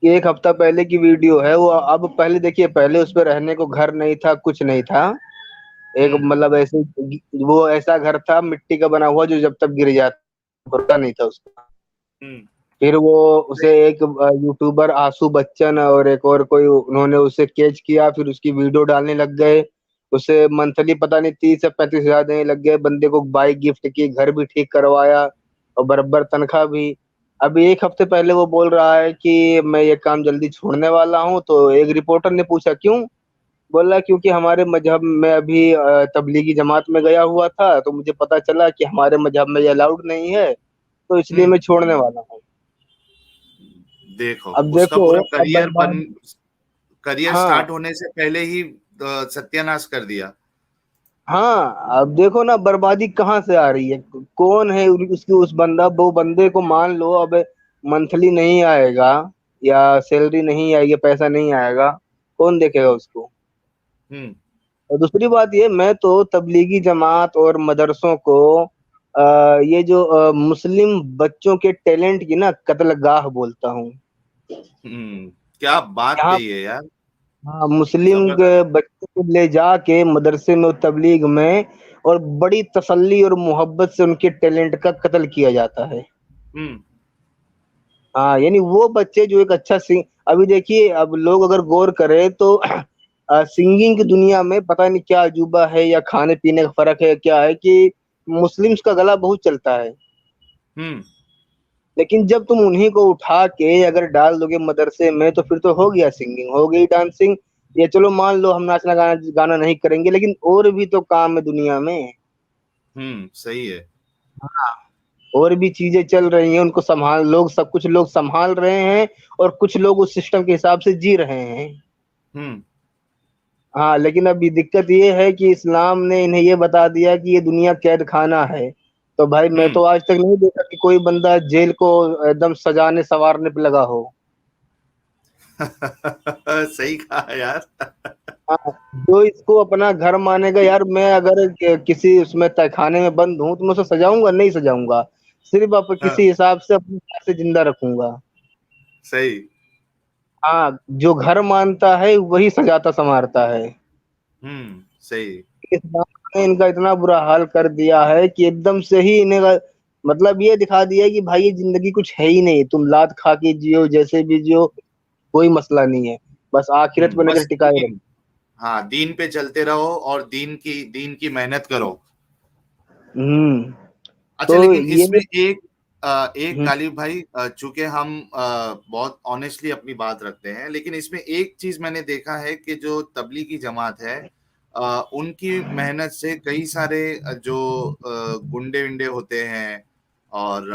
एक हफ्ता पहले की वीडियो है वो। अब पहले देखिए, पहले उस पे रहने को घर नहीं था, कुछ नहीं था। एक हम्म मतलब ऐसे, वो ऐसा घर था मिट्टी का बना हुआ जो जब तक गिर जाता, भरोसा नहीं था उसका। हम्म फिर वो उसे एक यूट्यूबर आशु बच्चन और एक और कोई, उन्होंने उसे कैच किया, फिर उसकी वीडियो डालने लग गए। उसे मंथली पता नहीं 30 से 35 हजार देने लग गए, बंदे को बाइक गिफ्ट की, घर भी ठीक करवाया और बराबर तनख्वाह भी। अभी एक हफ्ते पहले वो बोल रहा है कि मैं ये काम जल्दी छोड़ने वाला हूँ। तो एक रिपोर्टर ने पूछा क्यों, बोला क्योंकि हमारे मजहब में अभी तबलीगी जमात में गया हुआ था तो मुझे पता चला कि हमारे मजहब में ये अलाउड नहीं है, तो इसलिए हम्म मैं छोड़ने वाला हूँ। देखो, अब उसका देखो, पूरा अब बर्बाद। करियर स्टार्ट हाँ होने से पहले ही सत्यानाश कर दिया। हाँ, अब देखो ना बर्बादी कहाँ से आ रही है, कौन है उसकी, उस बंदा, वो बंदे को मान लो अब मंथली नहीं आएगा या सैलरी नहीं आएगी, पैसा नहीं आएगा, कौन देखेगा उसको। हम्म और दूसरी बात ये, मैं तो तबलीगी जमात और मदरसों को ये जो मुस्लिम बच्चों के टैलेंट की ना कत्लगाह बोलता हूँ। क्या बात यहाँ कही है यार, हाँ, मुस्लिम जबरदस्त। बच्चों को ले जाके मदरसे में और तबलीग में और बड़ी तसल्ली और मोहब्बत से उनके टैलेंट का कत्ल किया जाता है। हम्म हाँ, यानी वो बच्चे जो एक अच्छा सिंग, अभी देखिए, अब लोग अगर गौर करें तो सिंगिंग की दुनिया में पता नहीं क्या अजूबा है या खाने पीने का फर्क है, क्या है कि मुस्लिम्स का गला बहुत चलता है, हम्म लेकिन जब तुम उन्हीं को उठा के अगर डाल दोगे मदरसे में तो फिर तो हो गया सिंगिंग, हो गई डांसिंग। ये चलो मान लो हम नाचना गाना गाना नहीं करेंगे, लेकिन और भी तो काम है दुनिया में। सही है। हाँ, और भी चीजें चल रही हैं, उनको संभाल लोग, सब कुछ लोग संभाल रहे हैं और कुछ लोग उस सिस्टम के हिसाब से जी रहे हैं। हम्म हाँ, लेकिन अभी दिक्कत ये है कि इस्लाम ने इन्हें ये बता दिया कि ये दुनिया कैद खाना है। तो भाई मैं हम्म तो आज तक नहीं देखा कि कोई बंदा जेल को एकदम सजाने संवारने पे लगा हो। सही कहा यार। हाँ, जो इसको अपना घर मानेगा, यार मैं अगर किसी उसमें तहखाने में बंद हूँ तो मैं उसे सजाऊंगा नहीं सजाऊंगा, सिर्फ हाँ, किसी हिसाब से अपनी जान से जिंदा रखूंगा। सही। हाँ, जो घर मानता है वही सजाता संवारता है। सही। इस बात ने इनका इतना बुरा हाल कर दिया है कि एकदम से ही इन्हें मतलब ये दिखा दिया है कि भाई ये जिंदगी कुछ है ही नहीं, तुम लात खा के जियो जैसे भी जियो, कोई मसला नहीं है, बस आखिरत पे नजर बस टिकाए रहो। दीन, हाँ दीन पे चलते रहो और दीन की मेहनत करो। हम्म। अच्छा, तो लेकिन ये इसमें एक हम्म, गालिब भाई, चूंकि हम बहुत ऑनेस्टली अपनी बात रखते हैं, लेकिन इसमें एक चीज मैंने देखा है कि जो तबलीगी जमात है, उनकी मेहनत से कई सारे जो गुंडे विंडे होते हैं और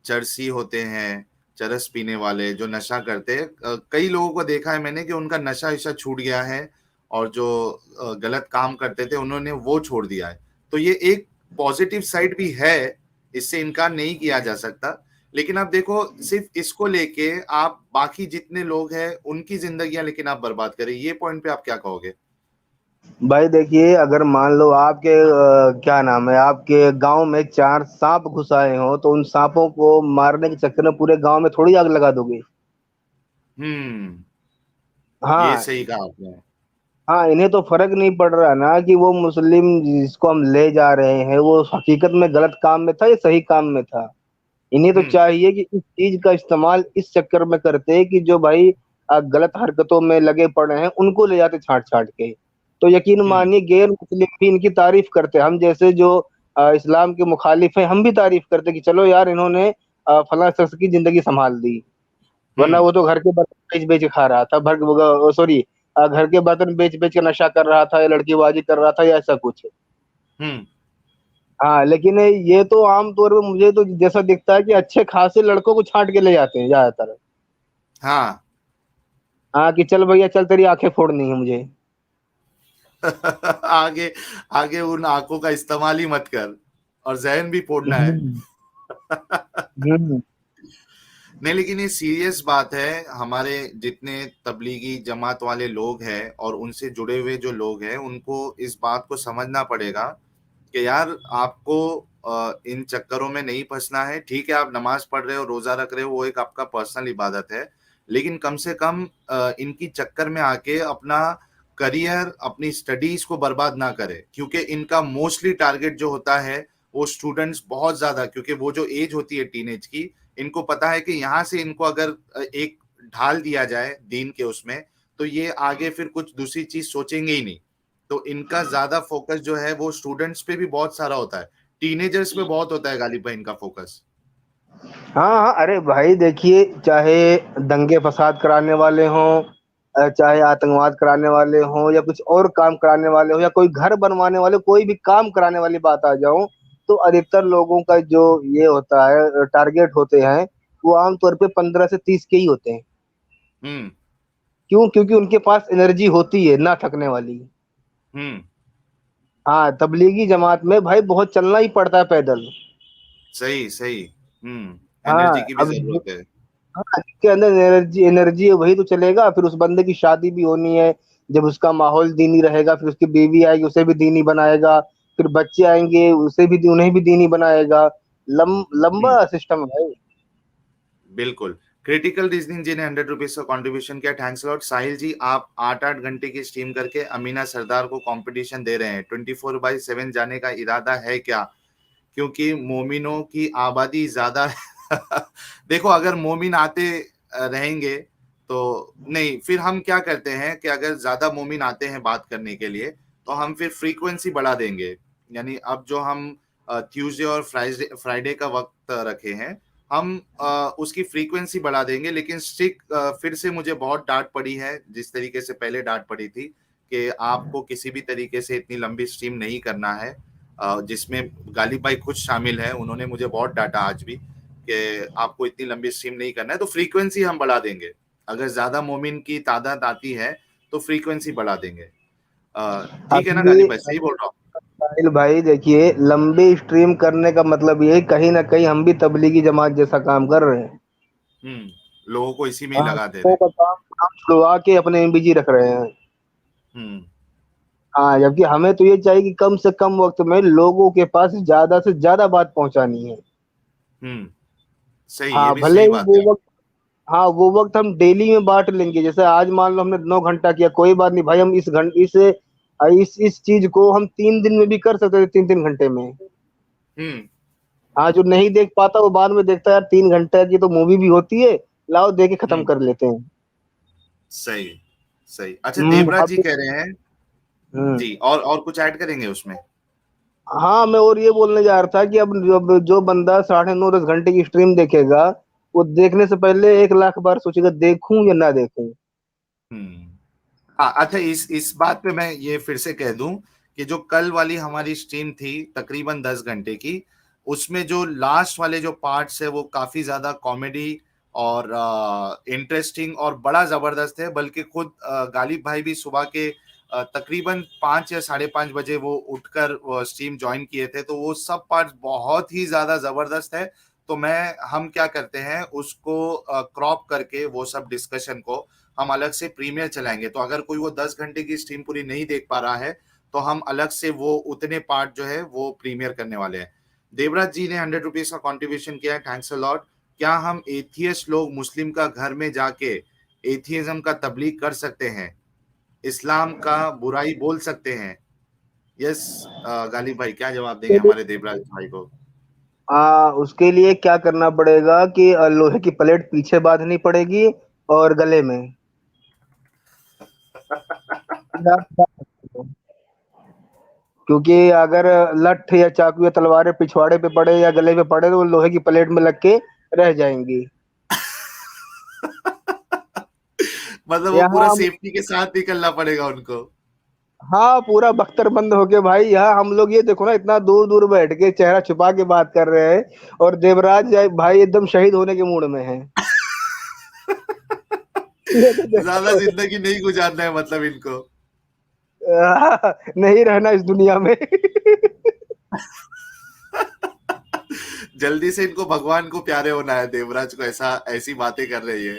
चरसी होते हैं, चरस पीने वाले जो नशा करते हैं, कई लोगों को देखा है मैंने कि उनका नशा इशा छूट गया है और जो गलत काम करते थे उन्होंने वो छोड़ दिया है। तो ये एक पॉजिटिव साइड भी है, इससे इनकार नहीं किया जा सकता। लेकिन आप देखो, सिर्फ इसको लेके आप बाकी जितने लोग हैं उनकी जिंदगियां लेकिन आप बर्बाद करें, ये पॉइंट पे आप क्या कहोगे? भाई देखिए, अगर मान लो आपके क्या नाम है, आपके गांव में 4 सांप घुस आए हो तो उन सांपों को मारने के चक्कर में पूरे गांव में थोड़ी आग लगा दोगे। हम्म ये हाँ। सही कहा आपने। हाँ, इन्हें तो फर्क नहीं पड़ रहा ना कि वो मुस्लिम जिसको हम ले जा रहे हैं वो हकीकत में गलत काम में था या सही काम में था। इन्हें तो हम्म चाहिए कि इस चीज का इस्तेमाल इस चक्कर में करते कि जो भाई गलत हरकतों में लगे पड़े हैं उनको ले जाते छांट छांट के। तो यकीन हम्म मानिए गैर मुस्लिम भी इनकी तारीफ करते, हम जैसे जो इस्लाम के मुखालिफ हैं हम भी तारीफ करते कि चलो यार इन्होंने फला शख्स की जिंदगी संभाल दी, वरना हम्म वो तो घर के बर्तन बेच बेच के खा रहा था, भर सॉरी, घर के बर्तन बेच बेच के नशा कर रहा था या लड़कीबाजी कर रहा था या ऐसा कुछ। हम्म हाँ, लेकिन ये तो आमतौर पे मुझे तो जैसा दिखता है कि अच्छे खासे लड़कों को छांट के ले जाते हैं ज्यादातर। हाँ। हाँ, कि चल भैया चल, तेरी आंखें फोड़नी है मुझे। आगे आगे उन आंखों का इस्तेमाल ही मत कर, और जहन भी फोड़ना है। हम्म। हम्म। नहीं, लेकिन ये सीरियस बात है। हमारे जितने तबलीगी जमात वाले लोग हैं और उनसे जुड़े हुए जो लोग हैं उनको इस बात को समझना पड़ेगा कि यार आपको इन चक्करों में नहीं फंसना है। ठीक है, आप नमाज पढ़ रहे हो, रोजा रख रहे हो, वो एक आपका पर्सनल इबादत है, लेकिन कम से कम इनकी चक्कर में आके अपना करियर, अपनी स्टडीज को बर्बाद ना करें, क्योंकि इनका मोस्टली टारगेट जो होता है वो स्टूडेंट्स बहुत ज्यादा, क्योंकि वो जो एज होती है टीनेज की, इनको पता है कि यहाँ से इनको अगर एक ढाल दिया जाए दीन के उसमें, तो ये आगे फिर कुछ दूसरी चीज सोचेंगे ही नहीं। तो इनका ज्यादा फोकस जो है वो स्टूडेंट्स पे भी बहुत सारा होता है, टीनेजर्स पे बहुत होता है गालिब भाई इनका फोकस। हाँ हाँ, अरे भाई देखिए, चाहे दंगे फसाद कराने वाले हों, चाहे आतंकवाद कराने वाले हों या कुछ और काम कराने वाले हो या कोई घर बनवाने वाले, कोई भी काम कराने वाली बात आ जाओ, तो अधिकतर लोगों का जो ये होता है टारगेट होते हैं वो आमतौर पे 15 से 30 के ही होते हैं। हम्म क्यों? क्योंकि उनके पास एनर्जी होती है ना थकने वाली। हम्म हाँ, तबलीगी जमात में भाई बहुत चलना ही पड़ता है पैदल। सही सही। हाँ, एनर्जी की भी अब जरूरत है। हाँ, जिसके अंदर एनर्जी एनर्जी है वही तो चलेगा, फिर उस बंदे की शादी भी होनी है, जब उसका माहौल दीनी रहेगा, फिर उसकी बीवी आएगी उसे भी दीनी बनाएगा, फिर बच्चे आएंगे उसे भी उन्हें भी दीनी बनाएगा। लंबा सिस्टम है भाई। बिल्कुल। क्रिटिकल रीजनिंग जी ने 100 रुपीज का कंट्रीब्यूशन किया, थैंक्स लॉट। साहिल जी, आप 8-8 घंटे की स्ट्रीम करके अमीना सरदार को कंपटीशन दे रहे हैं, 24/7 जाने का इरादा है क्या? क्योंकि मोमिनों की आबादी ज्यादा है। देखो, अगर मोमिन आते रहेंगे तो नहीं, फिर हम क्या करते हैं कि अगर ज्यादा मोमिन आते हैं बात करने के लिए तो हम फिर फ्रीक्वेंसी बढ़ा देंगे। यानी अब जो हम ट्यूसडे और फ्राइडे का वक्त रखे हैं, हम उसकी फ्रीक्वेंसी बढ़ा देंगे। लेकिन स्टिक फिर से मुझे बहुत डांट पड़ी है, जिस तरीके से पहले डांट पड़ी थी कि आपको किसी भी तरीके से इतनी लंबी स्ट्रीम नहीं करना है, जिसमें गालिब भाई खुद शामिल है। उन्होंने मुझे बहुत डांटा आज भी कि आपको इतनी लंबी स्ट्रीम नहीं करना है, तो फ्रीक्वेंसी हम बढ़ा देंगे। अगर ज्यादा मोमिन की तादाद आती है तो फ्रीक्वेंसी बढ़ा देंगे। ठीक है ना गालिब भाई, सही बोल रहा हूँ? साहिल भाई देखिए, लंबी स्ट्रीम करने का मतलब ये कहीं ना कहीं हम भी तबलीगी जमात जैसा काम कर रहे हैं। लोगों को इसी में ही हाँ, लगा दे रहे लोगों का काम छुड़वा के अपने में बिजी रख रहे हैं। हैं। हाँ, जबकि हमें तो ये चाहिए कि कम से कम वक्त में लोगों के पास ज्यादा से ज्यादा बात पहुंचानी है। सही, ये हाँ, भी भले सही ही बात वो है। वक्त, हाँ वो वक्त हम डेली में बांट लेंगे। जैसे आज मान लो हमने 9 घंटा किया, कोई बात नहीं भाई, हम इस चीज को हम 3 दिन में भी कर सकते थे, 3-3 घंटे में। हम्म हाँ, जो नहीं देख पाता वो बाद में देखता है, यार 3 घंटे की तो मूवी भी होती है, लाओ दे के खत्म हम्म कर लेते हैं। सही सही। अच्छा, देवराज जी अब कह रहे हैं हम्म, जी, और कुछ ऐड करेंगे उसमें? हाँ, मैं और ये बोलने जा रहा था कि अब जो बंदा 9.5-10 घंटे की स्ट्रीम देखेगा, वो देखने से पहले 1 लाख बार सोचेगा देखूं या ना देखूं। हम्म हाँ, अच्छा, इस बात पे मैं ये फिर से कह दूं कि जो कल वाली हमारी स्ट्रीम थी तकरीबन 10 घंटे की, उसमें जो लास्ट वाले जो पार्ट्स है वो काफी ज्यादा कॉमेडी और इंटरेस्टिंग और बड़ा जबरदस्त है। बल्कि खुद गालिब भाई भी सुबह के तकरीबन 5 या 5:30 बजे वो उठकर स्ट्रीम ज्वाइन किए थे, तो वो सब पार्ट्स बहुत ही ज्यादा जबरदस्त है। तो हम क्या करते हैं, उसको क्रॉप करके वो सब डिस्कशन को हम अलग से प्रीमियर चलाएंगे। तो अगर कोई वो 10 घंटे की स्ट्रीम पूरी नहीं देख पा रहा है तो हम अलग से वो उतने पार्ट जो है वो प्रीमियर करने वाले हैं। देवराज जी ने 100 रुपीज का कंट्रीब्यूशन किया है, थैंक्स अ लॉट। क्या हम एथियस्ट लोग मुस्लिम का घर में जाके एथियज्म का तबलीग कर सकते हैं, इस्लाम का बुराई बोल सकते हैं? यस, गालिब भाई क्या जवाब देंगे हमारे देवराज भाई को? उसके लिए क्या करना पड़ेगा कि लोहे की प्लेट पीछे बांधनी पड़ेगी और गले में। क्योंकि अगर लठ या चाकू या तलवारें पिछवाड़े पे पड़े या गले पे पड़े तो वो लोहे की प्लेट में लग के रह जाएंगी। मतलब वो पूरा यहाँ सेफ्टी के साथ निकलना पड़ेगा उनको। हाँ, पूरा बख्तर बंद होके भाई। यहाँ हम लोग ये देखो ना, इतना दूर दूर बैठ के चेहरा छुपा के बात कर रहे हैं और देवराज भाई एकदम शहीद होने के मूड में है। ये तो ज्यादा देखो, जिंदगी नहीं गुजारना है मतलब इनको। नहीं रहना इस दुनिया में। जल्दी से इनको भगवान को प्यारे होना है, देवराज को ऐसी बातें कर रही है।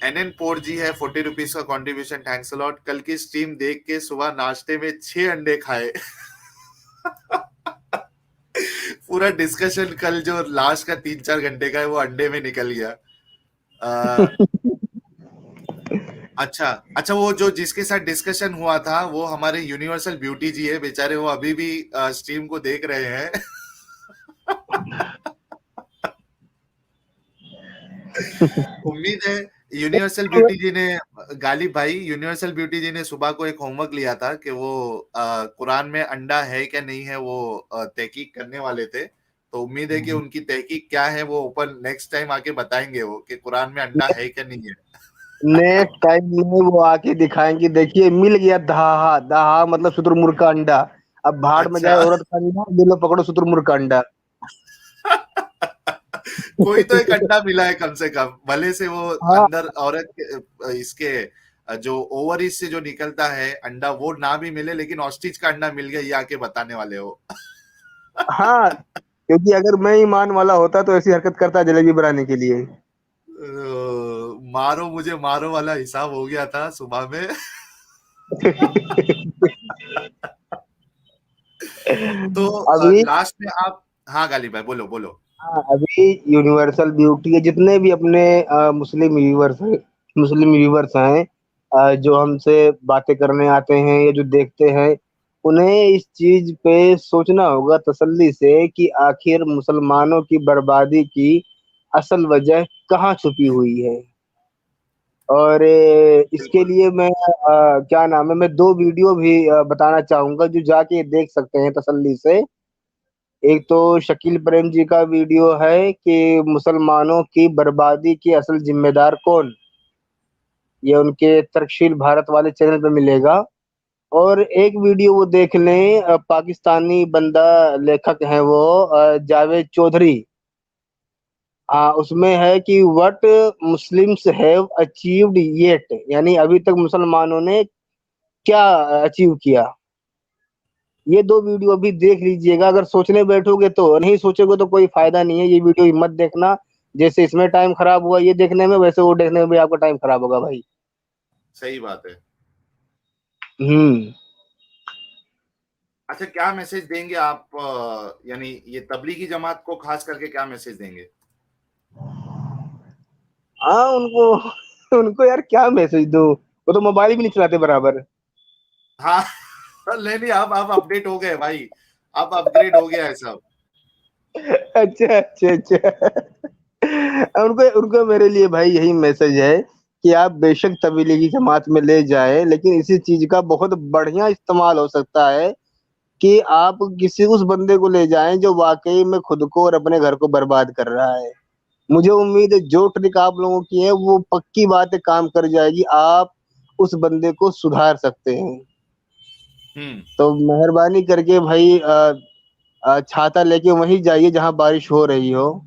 एनएन पोर जी है 40 रुपीज का कंट्रीब्यूशन, थैंक्स अ लॉट। कल की स्ट्रीम देख के सुबह नाश्ते में 6 अंडे खाए। पूरा डिस्कशन कल जो लास्ट का 3-4 घंटे का है वो अंडे में निकल गया। अच्छा अच्छा, वो जो जिसके साथ डिस्कशन हुआ था वो हमारे यूनिवर्सल ब्यूटी जी है, बेचारे वो अभी भी स्ट्रीम को देख रहे हैं। उम्मीद है यूनिवर्सल ब्यूटी जी ने, गालिब भाई, यूनिवर्सल ब्यूटी जी ने सुबह को एक होमवर्क लिया था कि वो कुरान में अंडा है क्या नहीं है वो तहकीक करने वाले थे। तो उम्मीद है कि उनकी तहकीक क्या है वो ओपन नेक्स्ट टाइम आके बताएंगे वो कि कुरान में अंडा है क्या नहीं है। नेक्स्ट टाइम में वो आके दिखाएंगे, देखिए मिल गया दहा दहा, मतलब शुतुरमुर्ग का अंडा। अब भाड़ में अच्छा। जाए औरत का अंडा, ये लो पकड़ो शुतुरमुर्ग का अंडा। कोई तो एक अंडा मिला है कम से कम, भले से वो हाँ अंदर औरत इसके जो ओवरीज से जो निकलता है अंडा वो ना भी मिले, लेकिन ऑस्ट्रिच का अंडा मिल गया, ये आके बताने वाले हो। हाँ, क्योंकि अगर मैं ईमान वाला होता तो ऐसी हरकत करता जलेबी बनाने के लिए। मारो मुझे मारो वाला हिसाब हो गया था सुबह में। तो अभी लास्ट में आप, हाँ गालिब भाई बोलो बोलो। हाँ, अभी यूनिवर्सल ब्यूटी के जितने भी अपने मुस्लिम व्यूवर्स हैं, जो हमसे बातें करने आते हैं या जो देखते हैं, उन्हें इस चीज पे सोचना होगा तसल्ली से कि आखिर मुसलमानों की बर्बादी की असल वजह कहाँ छुपी हुई है। और इसके बिल्कुल। लिए मैं क्या नाम है, मैं 2 वीडियो भी बताना चाहूंगा जो जाके देख सकते हैं तसल्ली से। एक तो शकील प्रेम जी का वीडियो है कि मुसलमानों की बर्बादी की असल जिम्मेदार कौन, ये उनके तर्कशील भारत वाले चैनल पे मिलेगा। और एक वीडियो वो देख लें, पाकिस्तानी बंदा लेखक है वो, जावेद चौधरी। उसमें है कि what Muslims have achieved yet, यानी अभी तक मुसलमानों ने क्या अचीव किया। ये 2 वीडियो भी देख लीजिएगा, अगर सोचने बैठोगे तो। नहीं सोचोगे तो कोई फायदा नहीं है, ये वीडियो मत देखना। जैसे इसमें टाइम खराब हुआ ये देखने में, वैसे वो देखने में भी आपका टाइम खराब होगा भाई। सही बात है। हम्म। अच्छा, क्या मैसेज देंगे आप, यानी ये तबलीगी जमात को खास करके क्या मैसेज देंगे? हाँ, उनको उनको यार क्या मैसेज दो, वो तो मोबाइल भी नहीं चलाते बराबर। हाँ। नहीं नहीं, अब अपडेट हो गए भाई, अब अपग्रेड हो गया है सब। अच्छा अच्छा अच्छा। उनको उनको मेरे लिए भाई यही मैसेज है कि आप बेशक तबलीगी जमात में ले जाए, लेकिन इसी चीज का बहुत बढ़िया इस्तेमाल हो सकता है कि आप किसी उस बंदे को ले जाएं जो वाकई में खुद को और अपने घर को बर्बाद कर रहा है। मुझे उम्मीद है जो ट्रिक आप लोगों की है वो पक्की बात है, काम कर जाएगी। आप उस बंदे को सुधार सकते हैं। हम्म। तो मेहरबानी करके भाई छाता लेके वहीं जाइए जहां बारिश हो रही हो,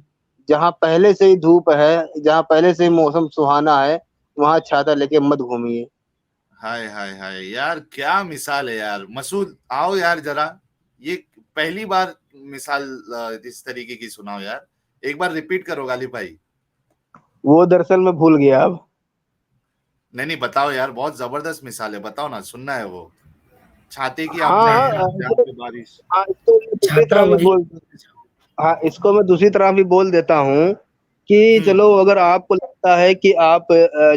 जहां पहले से ही धूप है, जहां पहले से ही मौसम सुहाना है, वहां छाता लेके मत घूमिए। हाय हाय हाय यार, क्या मिसाल है यार। मसूद आओ यार जरा, ये पहली बार मिसाल इस तरीके की सुनाओ यार, एक बार रिपीट करो गालिब भाई। वो दरअसल मैं भूल गया अब। नहीं नहीं बताओ यार, बहुत जबरदस्त मिसाल है, बताओ ना, सुनना है वो। छाते की हाँ आपने हाँ, जहाँ पे बारिश। हाँ, इसको मैं दूसरी छाता तरह भी वही। बोल हाँ, इसको मैं दूसरी तरह भी बोल देता हूँ कि हम्म। चलो, अगर आपको लगता है कि आप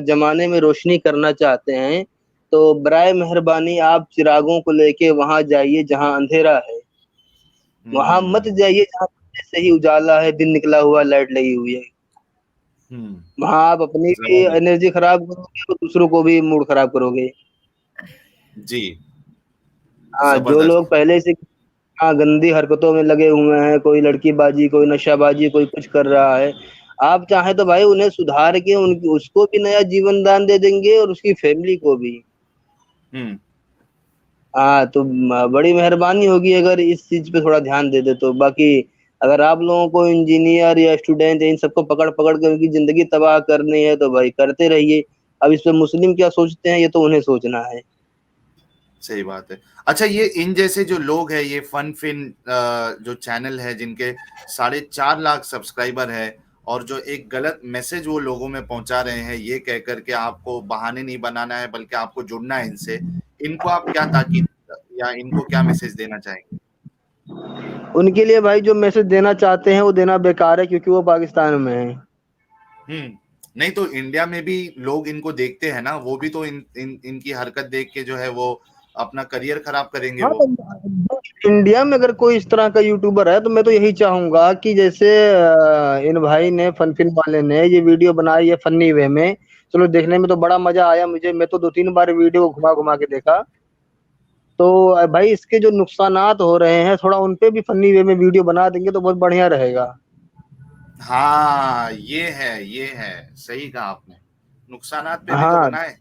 जमाने में रोशनी करना चाहते हैं, तो बराए मेहरबानी आप चिरागों को लेके वहां जाइए जहां अंधेरा है। वहां मत हम्म। जाइए जहां पहले से ही उजाला है, दिन निकला हुआ, लाइट लगी हुई है। हम्म। वहां आप अपनी भी जबरदस्त। एनर्जी खराब करोगे और दूसरों को भी मूड खराब करोगे। जी। हाँ, जो जबरदस्त। लोग पहले से गंदी हरकतों में लगे हुए हैं, कोई लड़कीबाजी, कोई नशाबाजी, कोई कुछ कर रहा है, आप चाहे तो भाई उन्हें सुधार के उनकी उसको भी नया जीवन दान दे देंगे और उसकी फैमिली को भी। हम्म। हाँ, तो बड़ी मेहरबानी होगी अगर इस चीज पे थोड़ा ध्यान दे दे तो। बाकी अगर आप लोगों को इंजीनियर या स्टूडेंट इन सबको पकड़ पकड़ कर उनकी जिंदगी तबाह करनी है तो भाई करते रहिए। अब इस पे मुस्लिम क्या सोचते हैं ये तो उन्हें सोचना है। सही बात है। अच्छा, ये इन जैसे जो लोग हैं, ये फन फिन जो चैनल है जिनके 4.5 लाख सब्सक्राइबर है, और जो एक गलत मैसेज वो लोगों में पहुंचा रहे हैं ये कह करके आपको बहाने नहीं बनाना है बल्कि आपको जुड़ना है इनसे, इनको आप क्या ताकीद या इनको क्या मैसेज देना चाहेंगे? उनके लिए भाई जो मैसेज देना चाहते हैं वो देना बेकार है, क्योंकि वो पाकिस्तान में है। नहीं तो इंडिया में भी लोग इनको देखते हैं ना, वो भी तो इनकी हरकत देख के जो है वो अपना करियर खराब करेंगे हाँ, वो। तो इंडिया में अगर कोई इस तरह का यूट्यूबर है तो मैं तो यही चाहूंगा कि जैसे इन भाई ने, फनफिन वाले ने ये वीडियो बनाई है फनी वे में, चलो देखने में तो बड़ा मजा आया मुझे, मैं तो 2-3 बार वीडियो घुमा घुमा के देखा। तो भाई इसके जो नुकसानात हो रहे हैं थोड़ा उन पे भी फनी वे में वीडियो बना देंगे तो बहुत बढ़िया रहेगा। हाँ, ये है सही कहा आपने, नुकसानात पे भी तो हाँ, बनाए।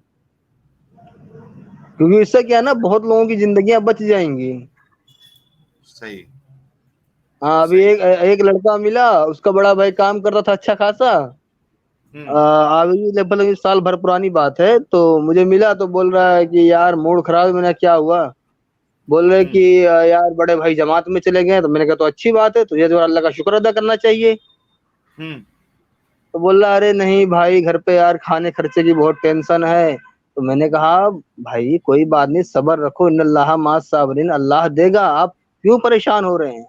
क्योंकि इससे क्या है ना, बहुत लोगों की जिंदगियां बच जाएंगी। सही। हाँ, अभी सही। एक एक लड़का मिला, उसका बड़ा भाई काम करता था अच्छा खासा। हम्म। अभी लगभग इस साल भर पुरानी बात है, तो मुझे मिला तो बोल रहा है कि यार मूड खराब है। मैंने क्या हुआ? बोल रहे हम्म। कि यार बड़े भाई जमात में चले गए। तो मैंने कहा तो अच्छी बात है, तुझे तो अल्लाह का शुक्र अदा करना चाहिए। हम्म। तो बोल रहा अरे नहीं भाई घर पे यार खाने खर्चे की बहुत टेंशन है। तो मैंने कहा भाई कोई बात नहीं, सब्र रखो, इन्नल्लाह मास साबिरीन, अल्लाह देगा, आप क्यों परेशान हो रहे हैं।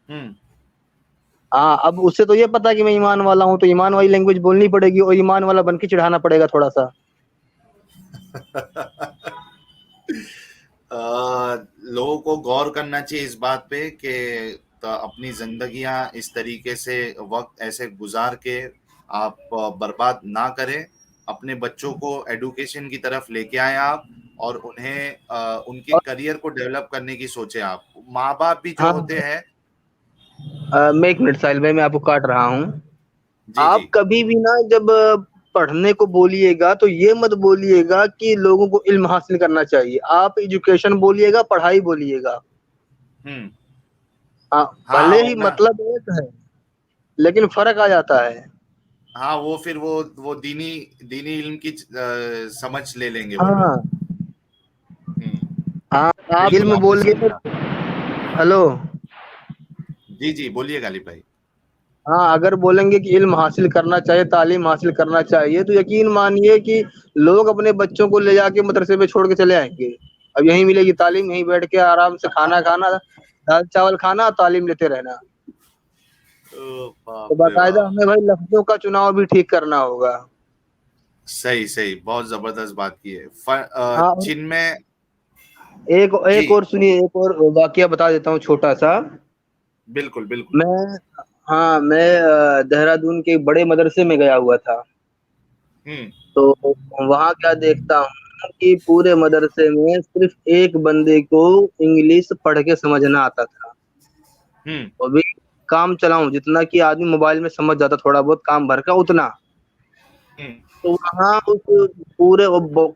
हम्म। हाँ, अब उससे तो ये पता कि मैं ईमान वाला हूँ, तो ईमान वाली लैंग्वेज बोलनी पड़ेगी और ईमान वाला बन के चिढ़ाना पड़ेगा थोड़ा सा। लोगों को गौर करना चाहिए इस बात पे कि अपनी जिंदगियां इस तरीके से वक्त ऐसे गुजार के आप बर्बाद ना करें। अपने बच्चों को एडुकेशन की तरफ लेके आए आप, और उन्हें उनके करियर को डेवलप करने की सोचे आप। माँ बाप भी जो हाँ, होते हैं। मैं एक मिनट साहिल भाई, मैं आपको काट रहा हूँ। जी जी। आप कभी भी ना जब पढ़ने को बोलिएगा तो ये मत बोलिएगा कि लोगों को इल्म हासिल करना चाहिए, आप एजुकेशन बोलिएगा, पढ़ाई बोलिएगा। हम्म। हाँ, हाँ, भले ही वरना मतलब एक है लेकिन फर्क आ जाता है। हाँ, वो फिर वो दीनी दीनी इल्म की समझ ले लेंगे वो लोग। हाँ हम्म। हाँ, आप बिल्कुल, इल्म आपने बोल सही के कहा। हेलो। जी जी, बोलिए गालिब भाई। हाँ, अगर बोलेंगे कि इल्म हासिल करना चाहिए, तालीम हासिल करना चाहिए, तो यकीन मानिए कि लोग अपने बच्चों को ले जाके मदरसे पे छोड़ के चले आएंगे। अब यहीं मिलेगी तालीम, यहीं बैठ के आराम से खाना खाना, दाल चावल खाना, तालीम लेते रहना। ओ तो बाप रे बाकायदा बाप। हमें भाई लफ्जों का चुनाव भी ठीक करना होगा। सही सही, बहुत जबरदस्त बात की है। हाँ, और चीन में। एक जी, एक और सुनिए, एक और वाकया बता देता हूँ छोटा सा। बिल्कुल बिल्कुल। मैं हाँ, मैं देहरादून के एक बड़े मदरसे में गया हुआ था। हम्म। तो वहाँ क्या देखता हूँ कि पूरे मदरसे में सिर्फ एक बंदे को इंग्लिश पढ़ के समझना आता था। हम्म। वो भी काम चलाऊं, जितना कि आदमी मोबाइल में समझ जाता थोड़ा बहुत काम भर का उतना। हम्म। तो वहाँ उस पूरे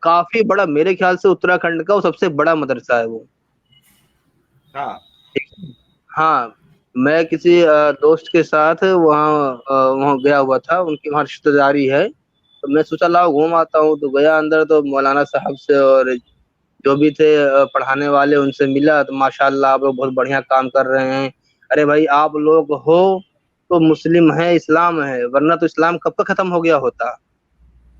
काफी बड़ा, मेरे ख्याल से उत्तराखंड का वो सबसे बड़ा मदरसा है वो। हाँ। हाँ, मैं किसी दोस्त के साथ वहाँ गया हुआ था, उनकी वहाँ रिश्तेदारी है। तो मैं सोचा लाओ घूम आता हूँ, तो गया अंदर, तो मौलाना साहब से और जो भी थे पढ़ाने वाले, उनसे मिला। तो माशाल्लाह आप लोग बहुत बढ़िया काम कर रहे हैं। अरे भाई आप लोग हो तो मुस्लिम है, इस्लाम है, वरना तो इस्लाम कब का खत्म हो गया होता।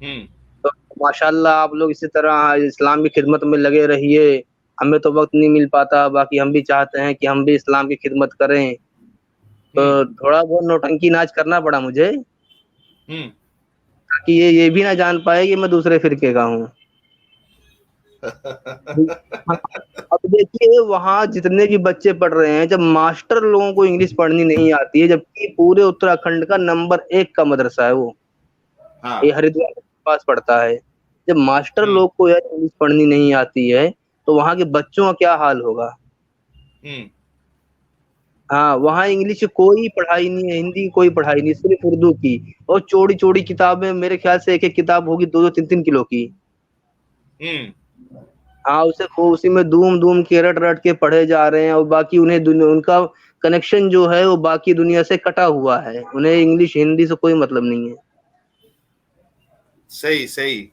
हम्म। तो माशाल्लाह आप लोग इसी तरह इस्लाम की खिदमत में लगे रहिए। हमें तो वक्त नहीं मिल पाता, बाकी हम भी चाहते हैं कि हम भी इस्लाम की खिदमत करें। तो हम्म। थोड़ा बहुत नौटंकी नाच करना पड़ा मुझे, हम्म। ताकि ये भी ना जान पाए कि मैं दूसरे फिरके का हूँ। हाँ, अब देखिए वहाँ जितने भी बच्चे पढ़ रहे हैं, जब मास्टर लोगों को इंग्लिश पढ़नी नहीं आती है, जबकि पूरे उत्तराखंड का नंबर 1 का मदरसा है वो, ये हाँ। हरिद्वार के पास पड़ता है। जब मास्टर हम्म। लोग को यार इंग्लिश पढ़नी नहीं आती है, तो वहाँ के बच्चों का क्या हाल होगा। हम्म। हाँ, वहाँ इंग्लिश की कोई पढ़ाई नहीं है, हिंदी की कोई पढ़ाई नहीं, सिर्फ उर्दू की। और चौड़ी चौड़ी किताबें, मेरे ख्याल से एक एक किताब होगी 2-2 3-3 किलो की। हम्म। हाँ, उसे उसी में दूम दूम के रट रट के पढ़े जा रहे हैं, और बाकी उनका कनेक्शन जो है वो बाकी दुनिया से कटा हुआ है, उन्हें इंग्लिश हिंदी से कोई मतलब नहीं है। सही सही,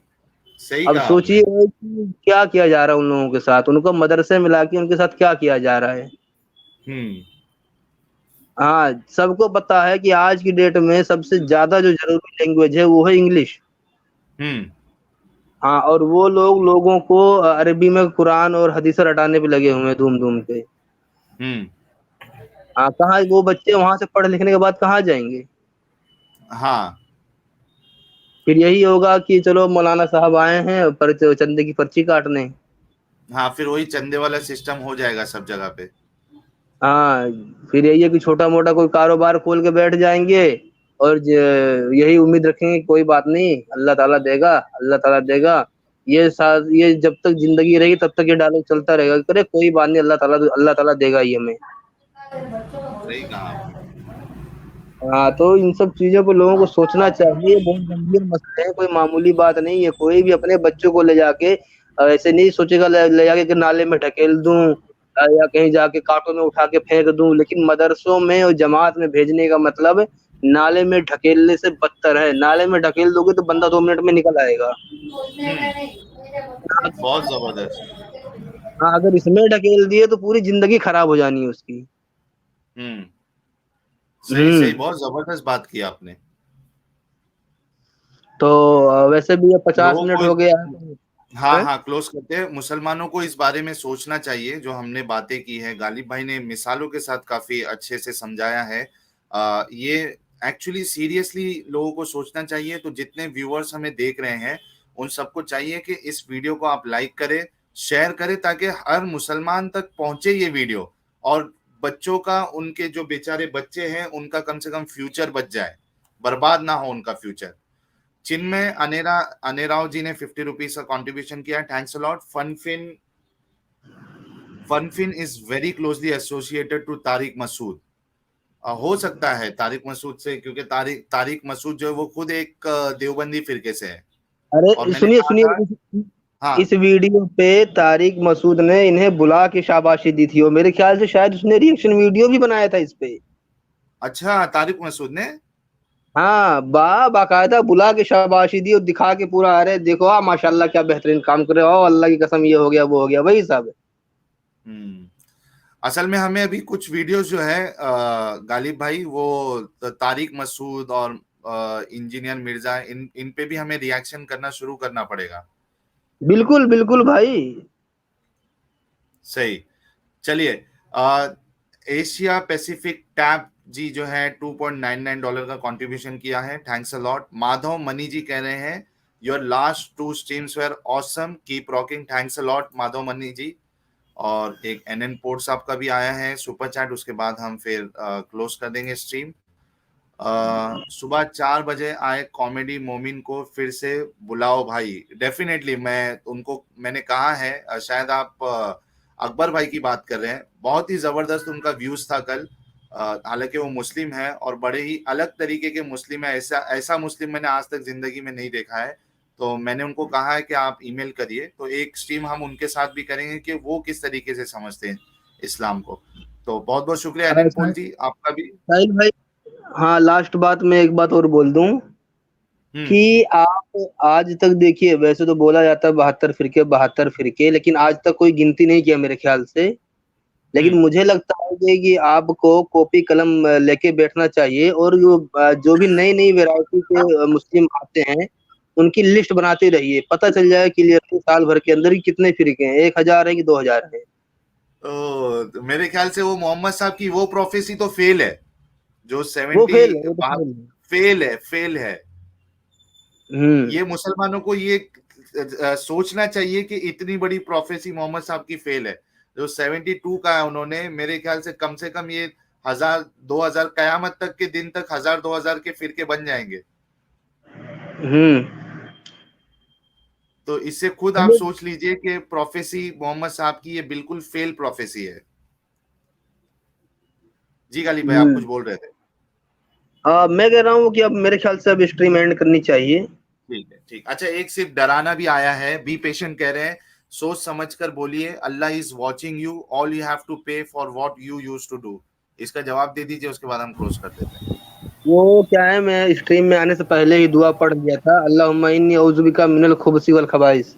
सही अब कहा सोचिए आपने। कि क्या किया जा रहा है उन लोगों के साथ, उनको मदरसे मिला के उनके साथ क्या किया जा रहा है। हम्म। हाँ, सबको पता है कि आज की डेट में सबसे ज्यादा जो जरूरी लैंग्वेज है वो है इंग्लिश। हम्म। हाँ, और वो लोग लोगों को अरबी में कुरान और हदीस रटाने पे लगे हुए हैं धूम धूम के। हम्म। हाँ, कहाँ वो बच्चे वहां से पढ़ लिखने के बाद कहाँ जाएंगे। हाँ फिर यही होगा कि चलो मौलाना साहब आए हैं पर चंदे की पर्ची काटने। हाँ, फिर वही चंदे वाला सिस्टम हो जाएगा सब जगह पे। हाँ, फिर यही है कि छोटा मोटा कोई कारोबार खोल के बैठ जाएंगे, और यही उम्मीद रखेंगे कोई बात नहीं, अल्लाह ताला देगा, अल्लाह ताला देगा। ये जब तक जिंदगी रहेगी तब तक ये डायलॉग चलता रहेगा, करे कोई बात नहीं, अल्लाह ताला देगा ही हमें। सही कहा आपने। हाँ, तो इन सब चीजों को लोगों को सोचना चाहिए, बहुत गंभीर मसले है, कोई मामूली बात नहीं है। कोई भी अपने बच्चों को ले जाके ऐसे नहीं सोचेगा ले जाके कि नाले में ढकेल दूं, या कहीं जाके कांटों में उठा के फेंक दूं। लेकिन मदरसों में और जमात में भेजने का मतलब नाले में ढकेलने से बदतर है। नाले में ढकेल दोगे तो बंदा 2 मिनट में निकल आएगा। हम्म। बहुत जबरदस्त। हाँ, अगर इसमें ढकेल दिए तो पूरी जिंदगी खराब हो जानी है उसकी। हम्म। सही सही, हम्म। बहुत जबरदस्त बात की आपने। तो वैसे भी ये 50 लोगों मिनट को हो गया है। हाँ हैं? हाँ क्लोज करते हैं। मुसलमानों को इस बारे में सोचना चाहिए, जो हमने बातें की है, गालिब भाई ने मिसालों के साथ काफी अच्छे से समझाया है। ये एक्चुअली सीरियसली लोगों को सोचना चाहिए। तो जितने व्यूअर्स हमें देख रहे हैं उन सबको चाहिए कि इस वीडियो को आप लाइक करें, शेयर करें, ताकि हर मुसलमान तक पहुंचे ये वीडियो, और बच्चों का, उनके जो बेचारे बच्चे हैं उनका कम से कम फ्यूचर बच जाए, बर्बाद ना हो उनका फ्यूचर। चिन्मय अनेराव जी ने 50 रुपीज का कंट्रीब्यूशन किया, thanks a lot. Funfin is very closely associated to Tariq Masood. हो सकता है तारिक मसूद से, क्योंकि तारिक मसूद जो है वो खुद एक देवबंदी फिरके से है। और अरे मैंने सुनिए कहा सुनिए, था, हाँ इस वीडियो पे तारिक मसूद ने इन्हें बुला के शाबाशी दी थी, और मेरे ख्याल से शायद उसने रिएक्शन वीडियो भी बनाया था इस पे। अच्छा, तारिक मसूद ने, हाँ, बाकायदा बुला के शाबाशी दी और दिखा के पूरा, अरे देखो माशाल्लाह क्या बेहतरीन काम कर रहे हो, अल्लाह की कसम ये हो गया वो हो गया, वही सब। हम्म, असल में हमें अभी कुछ वीडियोस जो है गालिब भाई, वो तारिक मसूद और इंजीनियर मिर्जा, इन पे भी हमें रिएक्शन करना शुरू करना पड़ेगा। बिल्कुल बिल्कुल भाई। सही। चलिए, एशिया पैसिफिक टैब जी जो है $2.99 का कंट्रीब्यूशन किया है, thanks a lot. Madhav Mani ji कह रहे हैं your last 2 streams were awesome, keep rocking, thanks a lot Madhav Mani ji. और एक एनएन पोर्ट साहब का भी आया है सुपर चैट, उसके बाद हम फिर क्लोज कर देंगे स्ट्रीम। सुबह 4 बजे आए कॉमेडी मोमिन को फिर से बुलाओ भाई। डेफिनेटली मैंने कहा है, शायद आप अकबर भाई की बात कर रहे हैं। बहुत ही जबरदस्त उनका व्यूज था कल। हालांकि वो मुस्लिम है और बड़े ही अलग तरीके के मुस्लिम है, ऐसा ऐसा मुस्लिम मैंने आज तक जिंदगी में नहीं देखा है। तो मैंने उनको कहा है कि आप ईमेल करिए, तो एक स्ट्रीम हम उनके साथ भी करेंगे कि वो किस तरीके से समझते हैं इस्लाम को। तो बहुत बहुत शुक्रिया और एनएन पोल जी, आपका भी। साहिल भाई, हाँ लास्ट बात में एक बात और बोल दूं हम्म कि आप आज तक देखिए, वैसे तो बोला जाता है 72 फिरके, लेकिन आज तक कोई गिनती नहीं किया मेरे ख्याल से। लेकिन हम्म मुझे लगता है कि आपको कॉपी कलम लेके बैठना चाहिए, और जो भी नई नई वैरायटी के मुस्लिम आते हैं उनकी लिस्ट बनाते रहिए, पता चल जाए क्लियरली साल भर के अंदर ही कितने फिरके हैं, 1,000 है कि 2,000 है। तो मेरे ख्याल से वो मोहम्मद साहब की वो प्रोफेसी तो फेल है, जो वो 70 फेल है, वो तो बात, फेल है। फेल है। हम्म। ये मुसलमानों को ये सोचना चाहिए कि इतनी बड़ी प्रोफेसी मोहम्मद साहब की फेल है। जो 72 का है उन्होंने, मेरे ख्याल से कम ये 1,000 2,000 कयामत तक के दिन तक 1,000 2,000 के फिरके बन जाएंगे। हम्म। तो इससे खुद आप सोच लीजिए कि प्रोफेसी मोहम्मद साहब की ये बिल्कुल फेल प्रोफेसी है। जी गालिब भाई, आप कुछ हम्म। बोल रहे थे। मैं कह रहा हूँ कि अब मेरे ख्याल से अब स्ट्रीम एंड करनी चाहिए। ठीक है, ठीक। अच्छा, एक सिर्फ डराना भी आया है, बी पेशेंट कह रहे हैं, सोच समझ कर बोलिए, Allah is watching you, all you have to pay for what you used to do. इसका जवाब दे दीजिए, उसके बाद हम क्लोज कर देते हैं। वो क्या है, मैं स्ट्रीम में आने से पहले ही दुआ पढ़ लिया था, अल्लाहुम्मा इन्नी औज़ु बिका मिनल खुबसी वल खबाइस।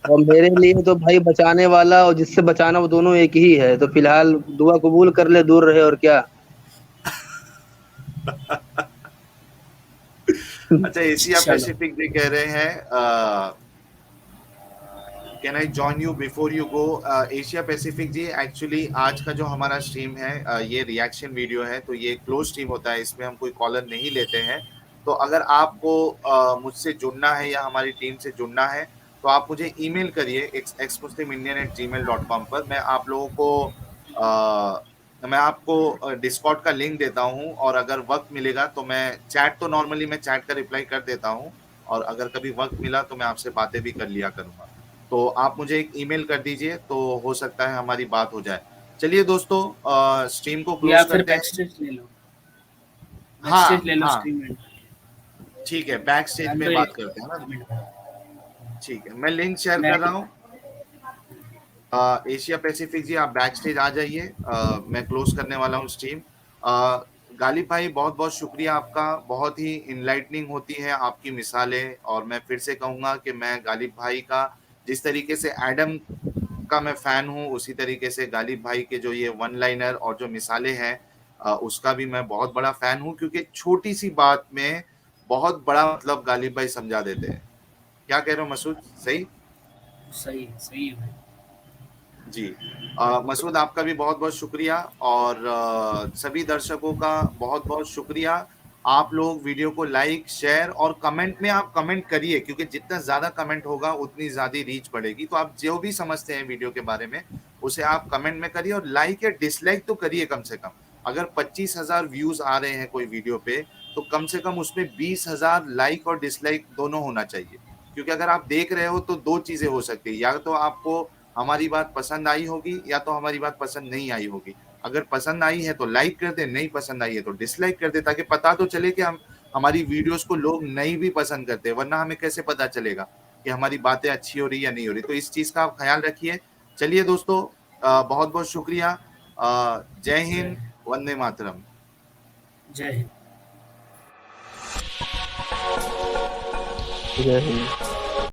और मेरे लिए तो भाई बचाने वाला और जिससे बचाना वो दोनों एक ही है, तो फिलहाल दुआ कबूल कर ले, दूर रहे और क्या। अच्छा, एशिया पैसिफिक भी कह रहे हैं can I join you before you go. Asia Pacific जी, एक्चुअली आज का जो हमारा स्ट्रीम है ये रिएक्शन वीडियो है, तो ये क्लोज स्ट्रीम होता है, इसमें हम कोई कॉलर नहीं लेते हैं। तो अगर आपको मुझसे जुड़ना है या हमारी टीम से जुड़ना है तो आप मुझे ईमेल करिए exmuslimindian@gmail.com पर। मैं आपको डिस्कॉर्ड का लिंक देता हूँ, और अगर वक्त मिलेगा तो तो नॉर्मली मैं चैट का रिप्लाई कर देता हूँ, और अगर कभी वक्त मिला तो मैं आपसे बातें भी कर लिया करूंगा। तो आप मुझे एक ईमेल कर दीजिए, तो हो सकता है हमारी बात हो जाए। चलिए दोस्तों, स्ट्रीम को क्लोज करते हैं। बैकस्टेज ले लो, हाँ बैकस्टेज ले लो हाँ, स्ट्रीम में। ठीक है, बैक स्टेज डाल में दो बात एक करते हैं ना। कमेंट। ठीक है, मैं लिंक शेयर मैं कर रहा हूँ। एशिया पैसिफिक जी, आप बैक स्टेज आ जाइए, मैं क्लोज करने वाला हूँ स्ट्रीम। गालिब भाई, बहुत बहुत शुक्रिया आपका, बहुत ही इनलाइटनिंग होती है आपकी मिसालें। और मैं फिर से कहूंगा कि मैं गालिब भाई का, जिस तरीके से एडम का मैं फैन हूँ, उसी तरीके से गालिब भाई के जो ये वन लाइनर और जो मिसालें हैं, उसका भी मैं बहुत बड़ा फैन हूँ, क्योंकि छोटी सी बात में बहुत बड़ा मतलब गालिब भाई समझा देते हैं। क्या कह रहे हो मसूद, सही? सही सही है भाई। जी। मसूद आपका भी बहुत बहुत शुक्रिया, और सभी दर्शकों का बहुत बहुत शुक्रिया। आप लोग वीडियो को लाइक, शेयर और कमेंट में आप कमेंट करिए, क्योंकि जितना ज्यादा कमेंट होगा उतनी ज्यादा रीच बढ़ेगी। तो आप जो भी समझते हैं वीडियो के बारे में उसे आप कमेंट में करिए, और लाइक या डिसलाइक तो करिए कम से कम। अगर 25,000 व्यूज आ रहे हैं कोई वीडियो पे, तो कम से कम उसमें 20,000 लाइक और डिसलाइक दोनों होना चाहिए। क्योंकि अगर आप देख रहे हो तो दो चीजें हो सकती है, या तो आपको हमारी बात पसंद आई होगी या तो हमारी बात पसंद नहीं आई होगी। अगर पसंद आई है तो लाइक कर दे, नहीं पसंद आई है तो डिसलाइक कर दे, ताकि पता तो चले कि हम हमारी वीडियोस को लोग नहीं भी पसंद करते, वरना हमें कैसे पता चलेगा कि हमारी बातें अच्छी हो रही या नहीं हो रही। तो इस चीज का आप ख्याल रखिए। चलिए दोस्तों, बहुत बहुत शुक्रिया। जय हिंद, वंदे मातरम। जय हिंद। जय हिंद।